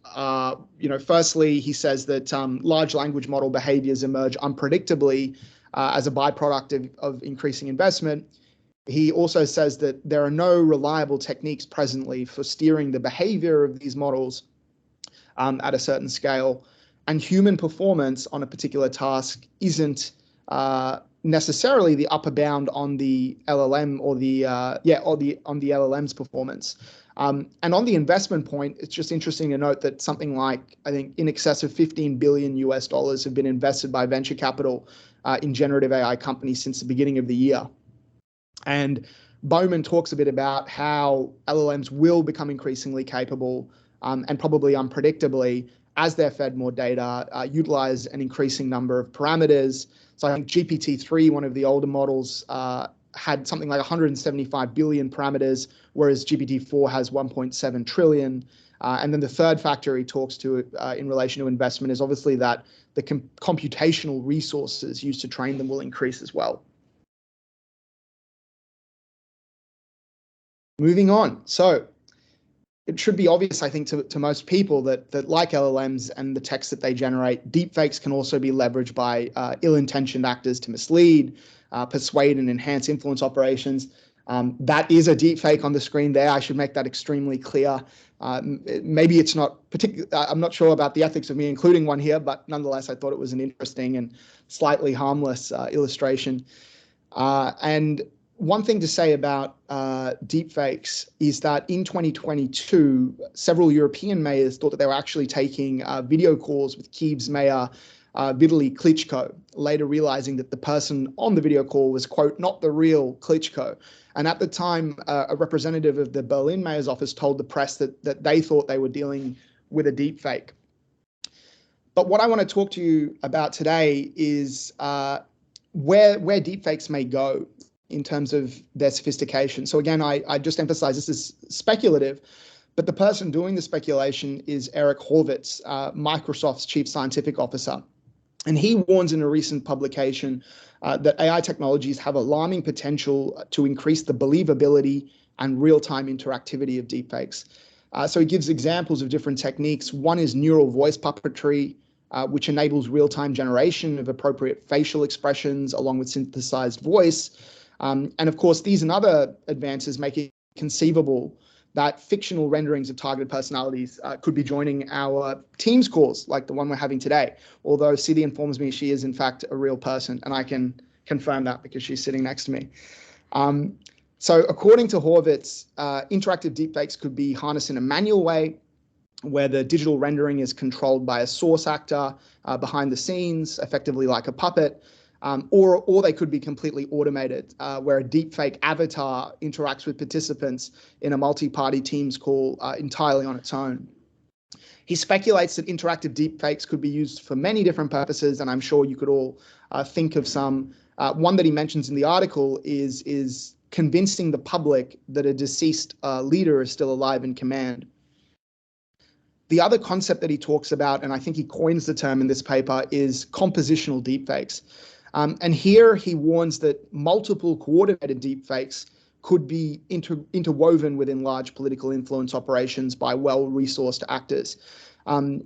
Firstly, he says that large language model behaviors emerge unpredictably as a byproduct of increasing investment. He also says that there are no reliable techniques presently for steering the behavior of these models at a certain scale, and human performance on a particular task isn't necessarily the upper bound on the LLM or on the LLM's performance. And on the investment point, it's just interesting to note that something like, I think, in excess of $15 billion have been invested by venture capital in generative AI companies since the beginning of the year. And Bowman talks a bit about how LLMs will become increasingly capable and probably unpredictably as they're fed more data, utilize an increasing number of parameters. So I think GPT-3, one of the older models, had something like 175 billion parameters, whereas GPT-4 has 1.7 trillion. And then the third factor he talks to in relation to investment is obviously that the computational resources used to train them will increase as well. Moving on. So it should be obvious, I think, to most people that like LLMs and the text that they generate, deepfakes can also be leveraged by ill-intentioned actors to mislead, persuade, and enhance influence operations. That is a deepfake on the screen there. I should make that extremely clear. Maybe it's not particular. I'm not sure about the ethics of me including one here, but nonetheless, I thought it was an interesting and slightly harmless illustration. And one thing to say about deepfakes is that in 2022, several European mayors thought that they were actually taking video calls with Kyiv's mayor, Vitaly Klitschko, later realizing that the person on the video call was, quote, not the real Klitschko. And at the time, a representative of the Berlin mayor's office told the press that they thought they were dealing with a deepfake. But what I want to talk to you about today is where deepfakes may go in terms of their sophistication. So again, I just emphasize this is speculative, but the person doing the speculation is Eric Horvitz, Microsoft's chief scientific officer. And he warns in a recent publication that AI technologies have alarming potential to increase the believability and real-time interactivity of deepfakes. So he gives examples of different techniques. One is neural voice puppetry, which enables real-time generation of appropriate facial expressions along with synthesized voice. And of course, these and other advances make it conceivable that fictional renderings of targeted personalities could be joining our Teams calls, like the one we're having today. Although Siddhi informs me she is in fact a real person, and I can confirm that because she's sitting next to me. So according to Horvitz, interactive deepfakes could be harnessed in a manual way, where the digital rendering is controlled by a source actor behind the scenes, effectively like a puppet. Or they could be completely automated, where a deepfake avatar interacts with participants in a multi-party Teams call entirely on its own. He speculates that interactive deepfakes could be used for many different purposes, and I'm sure you could all think of some. One that he mentions in the article is convincing the public that a deceased leader is still alive in command. The other concept that he talks about, and I think he coins the term in this paper, is compositional deepfakes. And here he warns that multiple coordinated deepfakes could be interwoven within large political influence operations by well-resourced actors.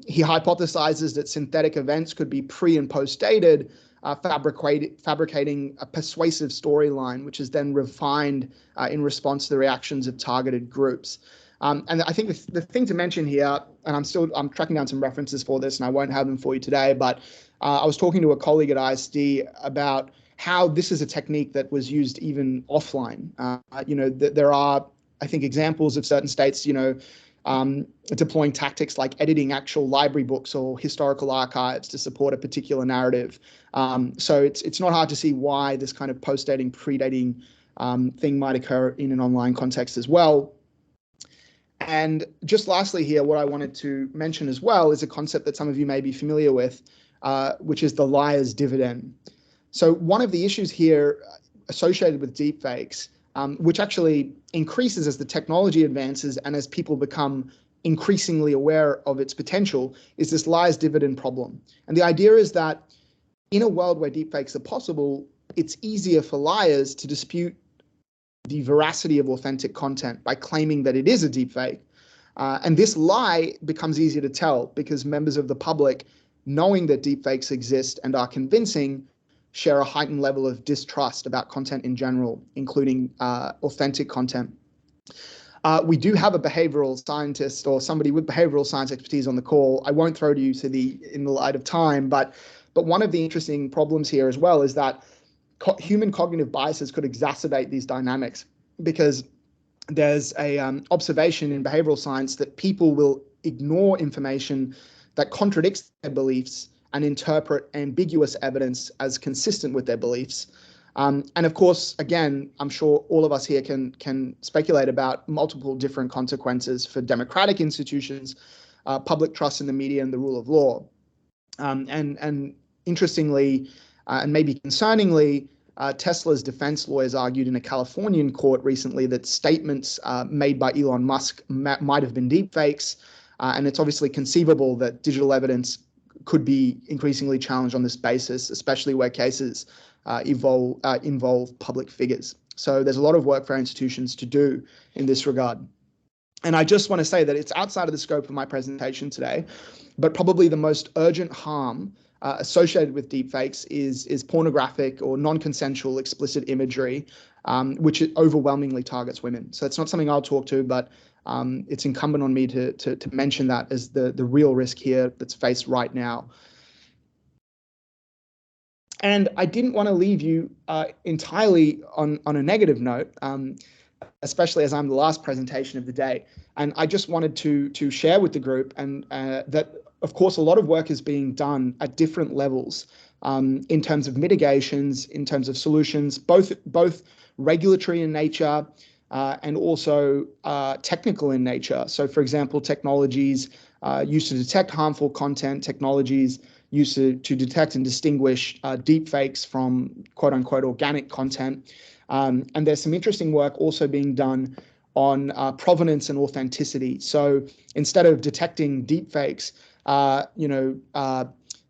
He hypothesizes that synthetic events could be pre- and post-dated, fabricating a persuasive storyline, which is then refined in response to the reactions of targeted groups. And I think the thing to mention here, and I'm tracking down some references for this, and I won't have them for you today, but I was talking to a colleague at ISD about how this is a technique that was used even offline. There are, I think, examples of certain states, deploying tactics like editing actual library books or historical archives to support a particular narrative. So it's not hard to see why this kind of post-dating, pre-dating thing might occur in an online context as well. And just lastly here, what I wanted to mention as well is a concept that some of you may be familiar with, which is the liar's dividend. So one of the issues here associated with deepfakes, which actually increases as the technology advances and as people become increasingly aware of its potential, is this lies dividend problem. And the idea is that in a world where deepfakes are possible, it's easier for liars to dispute the veracity of authentic content by claiming that it is a deepfake. And this lie becomes easier to tell because members of the public, knowing that deepfakes exist and are convincing, share a heightened level of distrust about content in general, including authentic content. We do have a behavioral scientist or somebody with behavioral science expertise on the call. I won't throw to you, Siddhi, in the light of time, but one of the interesting problems here as well is that human cognitive biases could exacerbate these dynamics, because there's a observation in behavioral science that people will ignore information that contradicts their beliefs and interpret ambiguous evidence as consistent with their beliefs. And of course, again, I'm sure all of us here can speculate about multiple different consequences for democratic institutions, public trust in the media, and the rule of law. And interestingly, and maybe concerningly, Tesla's defense lawyers argued in a Californian court recently that statements made by Elon Musk might have been deepfakes. And it's obviously conceivable that digital evidence could be increasingly challenged on this basis, especially where cases involve public figures. So there's a lot of work for our institutions to do in this regard. And I just want to say that it's outside of the scope of my presentation today, but probably the most urgent harm associated with deepfakes is pornographic or non-consensual explicit imagery, which overwhelmingly targets women. So it's not something I'll talk to, but it's incumbent on me to mention that as the real risk here that's faced right now. And I didn't want to leave you entirely on a negative note, especially as I'm the last presentation of the day. And I just wanted to share with the group and that, of course, a lot of work is being done at different levels in terms of mitigations, in terms of solutions, both regulatory in nature and also technical in nature. So, for example, technologies used to detect harmful content, technologies used to detect and distinguish deepfakes from quote unquote organic content. And there's some interesting work also being done on provenance and authenticity. So instead of detecting deepfakes,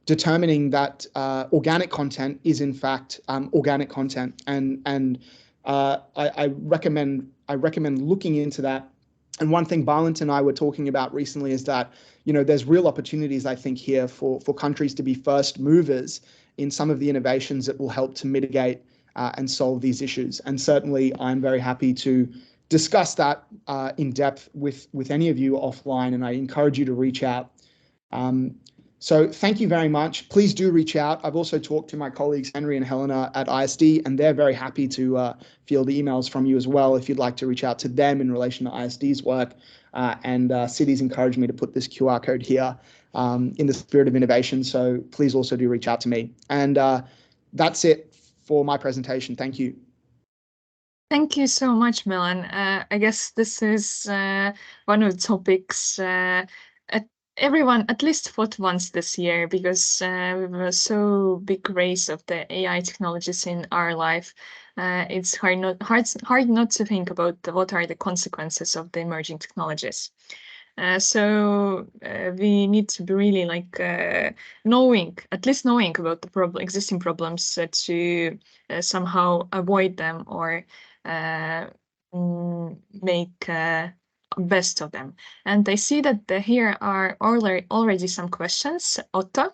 determining that organic content is in fact organic content, and I recommend looking into that. And one thing Bálint and I were talking about recently is that there's real opportunities, I think, here for countries to be first movers in some of the innovations that will help to mitigate and solve these issues. And certainly, I'm very happy to discuss that in depth with any of you offline, and I encourage you to reach out. So thank you very much. Please do reach out. I've also talked to my colleagues Henry and Helena at ISD, and they're very happy to field emails from you as well if you'd like to reach out to them in relation to ISD's work. And Siddhi's encouraged me to put this QR code here in the spirit of innovation. So please also do reach out to me. And that's it for my presentation. Thank you. Thank you so much, Milan. I guess this is one of the topics everyone at least thought once this year, because we have a so big race of the AI technologies in our life. It's hard not to think about what are the consequences of the emerging technologies. So we need to be really knowing about the existing problems to somehow avoid them or make best of them. And I see that here are already some questions. Otto?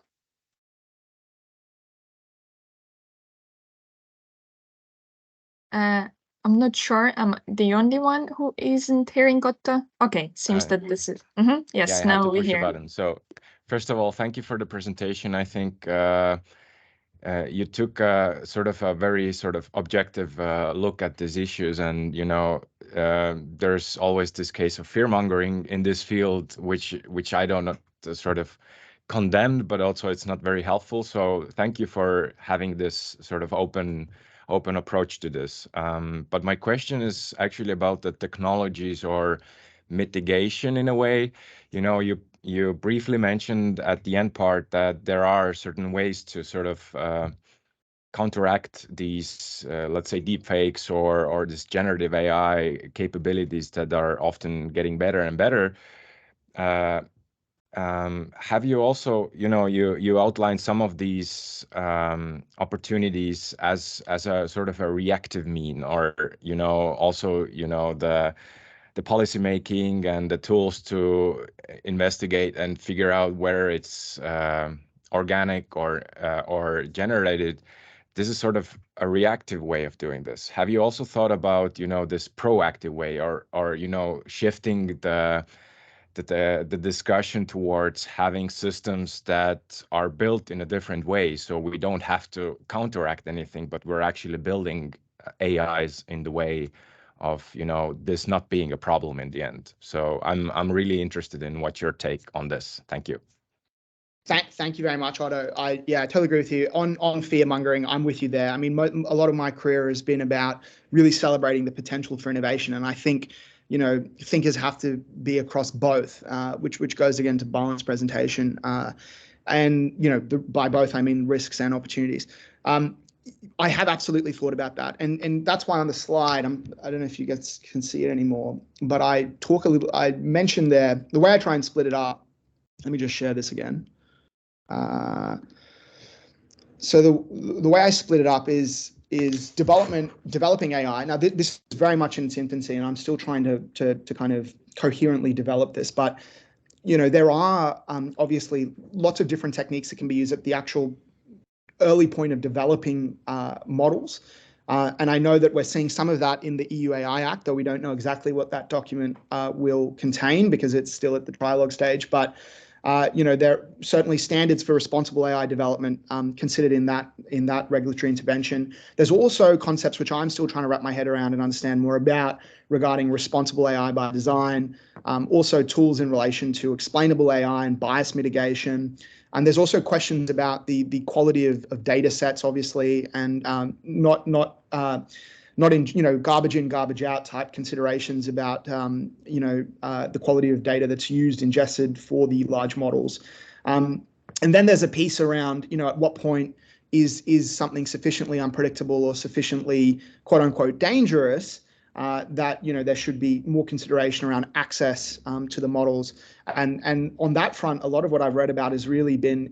I'm not sure I'm the only one who isn't hearing Otto. Okay, seems that this is... Yes, yeah, now we hear. Button. So first of all, thank you for the presentation. I think you took sort of a very sort of objective look at these issues, and there's always this case of fear-mongering in this field, which I don't sort of condemn, but also it's not very helpful. So thank you for having this sort of open approach to this. But my question is actually about the technologies or mitigation in a way. You briefly mentioned at the end part that there are certain ways to sort of counteract these, let's say, deep fakes or this generative AI capabilities that are often getting better and better. Have you also, you outlined some of these opportunities as a sort of a reactive mean, or also the policy making and the tools to investigate and figure out whether it's organic or generated. This is sort of a reactive way of doing this. Have you also thought about this proactive way, or shifting the discussion towards having systems that are built in a different way, so we don't have to counteract anything, but we're actually building AIs in the way of this not being a problem in the end? So I'm really interested in what your take on this. Thank you. Thank you very much, Otto. I totally agree with you on fear mongering. I'm with you there. I mean, a lot of my career has been about really celebrating the potential for innovation, and I think thinkers have to be across both, which goes again to Bálint's presentation, and by both I mean risks and opportunities. I have absolutely thought about that, and that's why on the slide I don't know if you guys can see it anymore, but I mentioned there the way I try and split it up. Let me just share this again. So the way I split it up is developing AI. Now this is very much in its infancy, and I'm still trying to kind of coherently develop this. But there are obviously lots of different techniques that can be used at the actual early point of developing models. And I know that we're seeing some of that in the EU AI Act, though we don't know exactly what that document will contain because it's still at the trilogue stage. But there are certainly standards for responsible AI development considered in that regulatory intervention. There's also concepts which I'm still trying to wrap my head around and understand more about regarding responsible AI by design, also tools in relation to explainable AI and bias mitigation. And there's also questions about the quality of data sets, obviously, and not in garbage in, garbage out type considerations about the quality of data that's ingested for the large models. And then there's a piece around at what point is something sufficiently unpredictable or sufficiently quote unquote dangerous that there should be more consideration around access to the models. And on that front, a lot of what I've read about has really been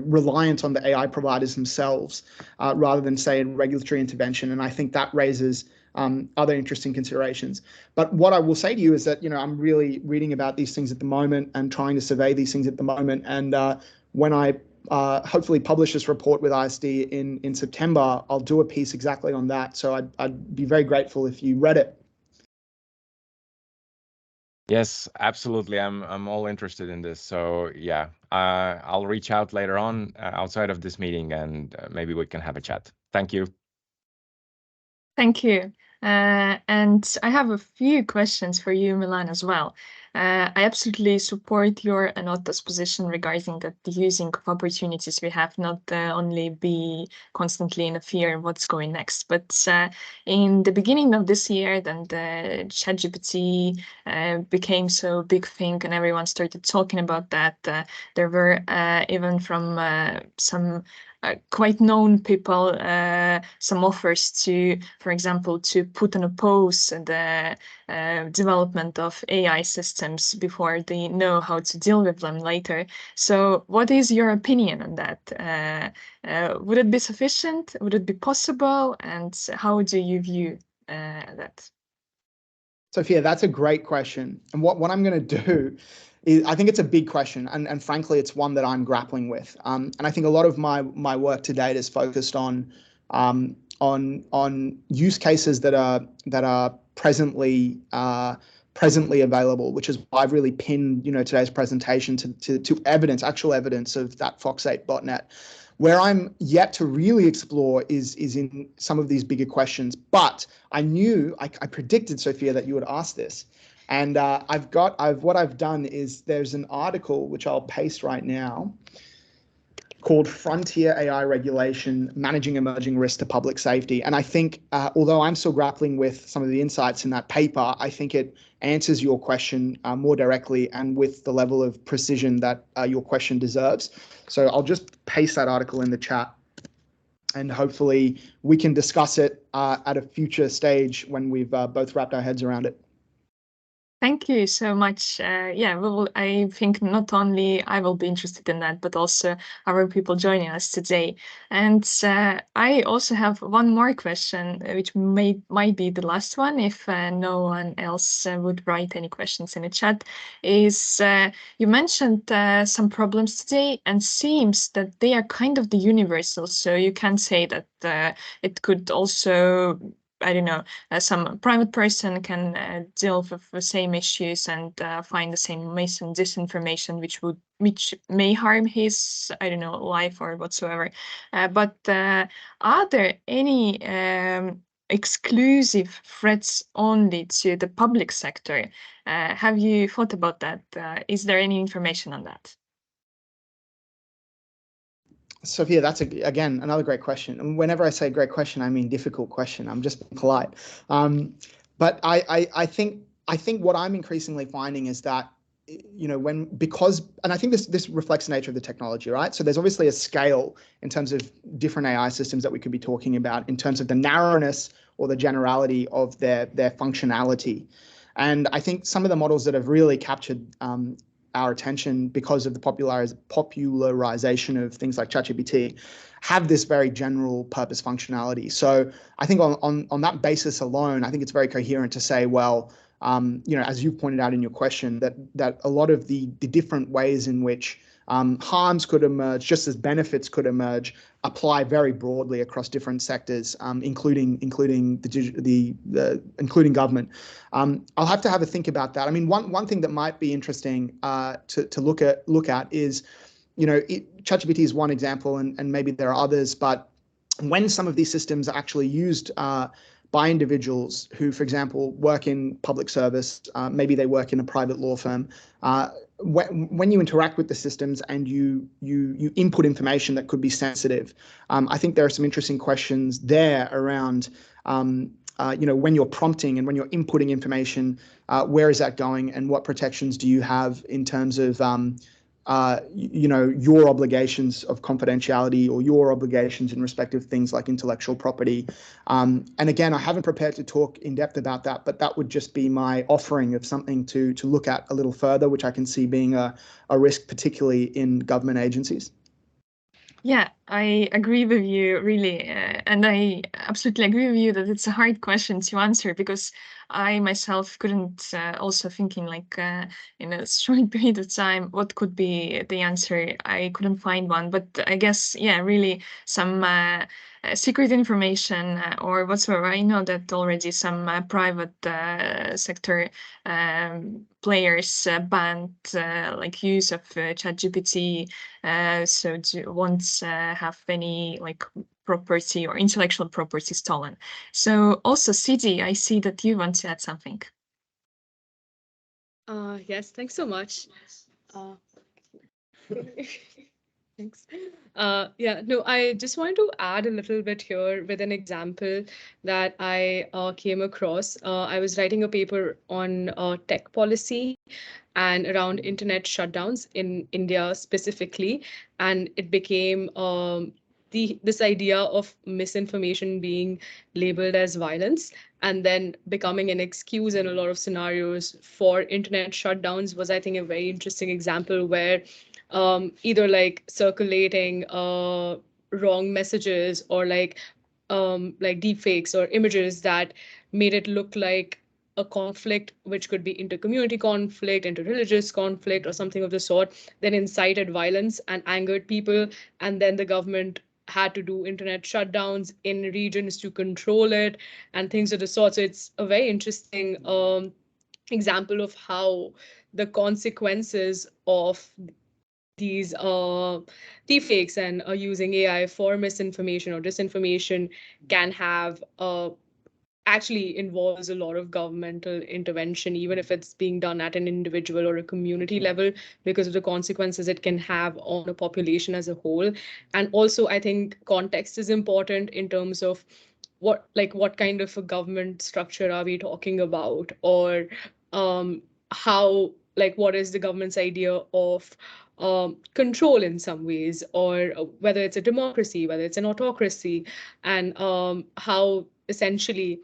reliant on the AI providers themselves rather than, say, in regulatory intervention. And I think that raises other interesting considerations. But what I will say to you is that I'm really reading about these things at the moment and trying to survey these things at the moment. And when I hopefully publish this report with ISD in September, I'll do a piece exactly on that. So I'd be very grateful if you read it. Yes, absolutely. I'm all interested in this. So yeah, I'll reach out later on outside of this meeting, and maybe we can have a chat. Thank you. Thank you. And I have a few questions for you, Milan, as well. I absolutely support your and Otto's position regarding that the using of opportunities we have, not only be constantly in a fear of what's going next. But in the beginning of this year, then the ChatGPT became so big thing and everyone started talking about that. There were even from some quite known people, some offers to, for example, to put on a pause the development of AI systems before they know how to deal with them later. So what is your opinion on that? Would it be sufficient? Would it be possible? And how do you view that? Sophia, that's a great question. And what I'm going to do is, I think it's a big question, and frankly, it's one that I'm grappling with. And I think a lot of my work to date is focused on use cases that are presently available, which is why I've really pinned today's presentation to actual evidence of that Fox8 botnet. Where I'm yet to really explore is in some of these bigger questions. But I predicted, Sophia, that you would ask this. And what I've done is there's an article which I'll paste right now called Frontier AI Regulation, Managing Emerging Risks to Public Safety. And I think, although I'm still grappling with some of the insights in that paper, I think it answers your question more directly and with the level of precision that your question deserves. So I'll just paste that article in the chat. and hopefully we can discuss it at a future stage when we've both wrapped our heads around it. Thank you so much. Yeah, well, I think not only I will be interested in that, but also our people joining us today. And I also have one more question, which might be the last one if no one else would write any questions in the chat. Is you mentioned some problems today, and seems that they are kind of the universal. So you can say that it could also, I don't know, some private person can deal with the same issues and find the same mis and disinformation, which may harm his, I don't know, life or whatsoever. But are there any exclusive threats only to the public sector? Have you thought about that? Is there any information on that? Sophia, that's again another great question. And whenever I say great question, I mean difficult question. I'm just polite. But I think what I'm increasingly finding is that, you know, and I think this reflects the nature of the technology, right? So there's obviously a scale in terms of different AI systems that we could be talking about in terms of the narrowness or the generality of their functionality. And I think some of the models that have really captured our attention because of the popularization of things like ChatGPT have this very general purpose functionality. So I think on that basis alone, I think it's very coherent to say, well, you know, as you pointed out in your question, that a lot of the different ways in which harms could emerge, just as benefits could emerge, apply very broadly across different sectors, including government. I'll have to have a think about that. I mean, one thing that might be interesting to look at is, you know, ChatGPT is one example, and maybe there are others, but when some of these systems are actually used by individuals who, for example, work in public service, maybe they work in a private law firm, when you interact with the systems and you input information that could be sensitive, I think there are some interesting questions there around, you know, when you're prompting and when you're inputting information, where is that going, and what protections do you have in terms of you know, your obligations of confidentiality or your obligations in respect of things like intellectual property. And again, I haven't prepared to talk in depth about that, but that would just be my offering of something to look at a little further, which I can see being a risk, particularly in government agencies. Yeah, I agree with you, really. And I absolutely agree with you that it's a hard question to answer, because I myself couldn't also thinking like in a short period of time, what could be the answer? I couldn't find one, but I guess, yeah, really some secret information or whatsoever. I know that already some private sector players banned like use of ChatGPT, so won't have any like property or intellectual property stolen. So also, Siddhi, I see that you want to add something. Yes, thanks so much. Thanks. Yeah, no, I just want to add a little bit here with an example that I came across. I was writing a paper on tech policy and around internet shutdowns in India specifically, and it became this idea of misinformation being labeled as violence and then becoming an excuse in a lot of scenarios for internet shutdowns was, I think, a very interesting example where either like circulating wrong messages or like deepfakes or images that made it look like a conflict, which could be intercommunity conflict, interreligious conflict, or something of the sort, then incited violence and angered people. And then the government had to do internet shutdowns in regions to control it and things of the sort. So it's a very interesting example of how the consequences of these deepfakes and using AI for misinformation or disinformation can have actually involves a lot of governmental intervention, even if it's being done at an individual or a community level, because of the consequences it can have on a population as a whole. And also, I think context is important in terms of what kind of a government structure are we talking about, or how, like, what is the government's idea of control in some ways, or whether it's a democracy, whether it's an autocracy, and how essentially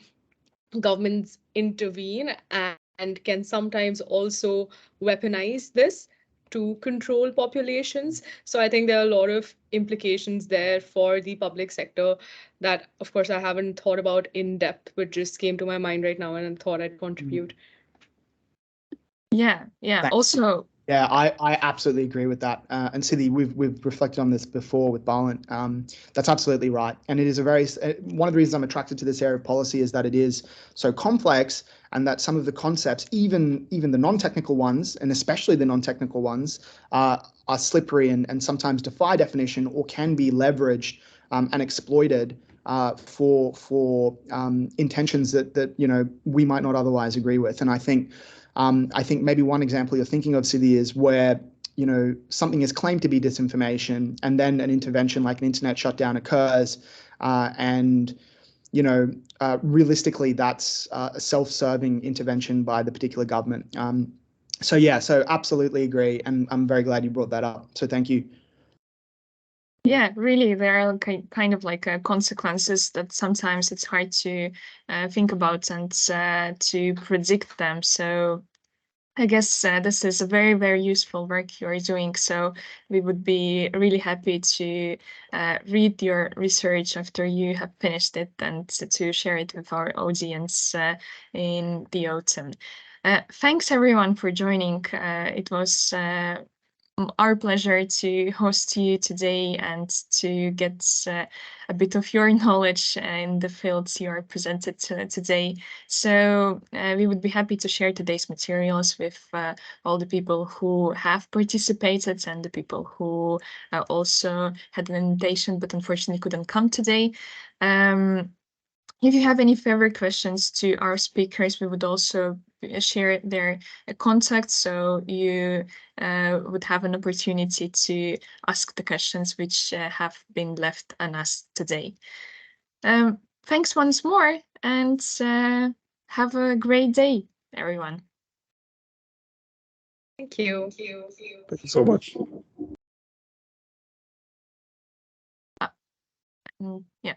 governments intervene and can sometimes also weaponize this to control populations. So I think there are a lot of implications there for the public sector that, of course, I haven't thought about in depth, but just came to my mind right now and I thought I'd contribute. Yeah. Thanks. Also, Yeah, I absolutely agree with that. And Siddhi, we've reflected on this before with Bálint. That's absolutely right. And it is one of the reasons I'm attracted to this area of policy is that it is so complex, and that some of the concepts, even the non-technical ones, and especially the non-technical ones, are slippery and sometimes defy definition, or can be leveraged and exploited for intentions that we might not otherwise agree with. And I think maybe one example you're thinking of, Siddhi, is where something is claimed to be disinformation, and then an intervention like an internet shutdown occurs, and realistically that's a self-serving intervention by the particular government. So absolutely agree, and I'm very glad you brought that up. So thank you. Yeah, really, there are kind of like consequences that sometimes it's hard to think about and to predict them. So I guess this is a very, very useful work you are doing. So we would be really happy to read your research after you have finished it and to share it with our audience in the autumn. Thanks everyone for joining. It was our pleasure to host you today and to get a bit of your knowledge in the fields you are presented today. So we would be happy to share today's materials with all the people who have participated and the people who also had an invitation but unfortunately couldn't come today. If you have any further questions to our speakers, we would also share their contacts, so you would have an opportunity to ask the questions which have been left unasked today. Thanks once more, and have a great day, everyone. Thank you. Thank you so much. Yeah.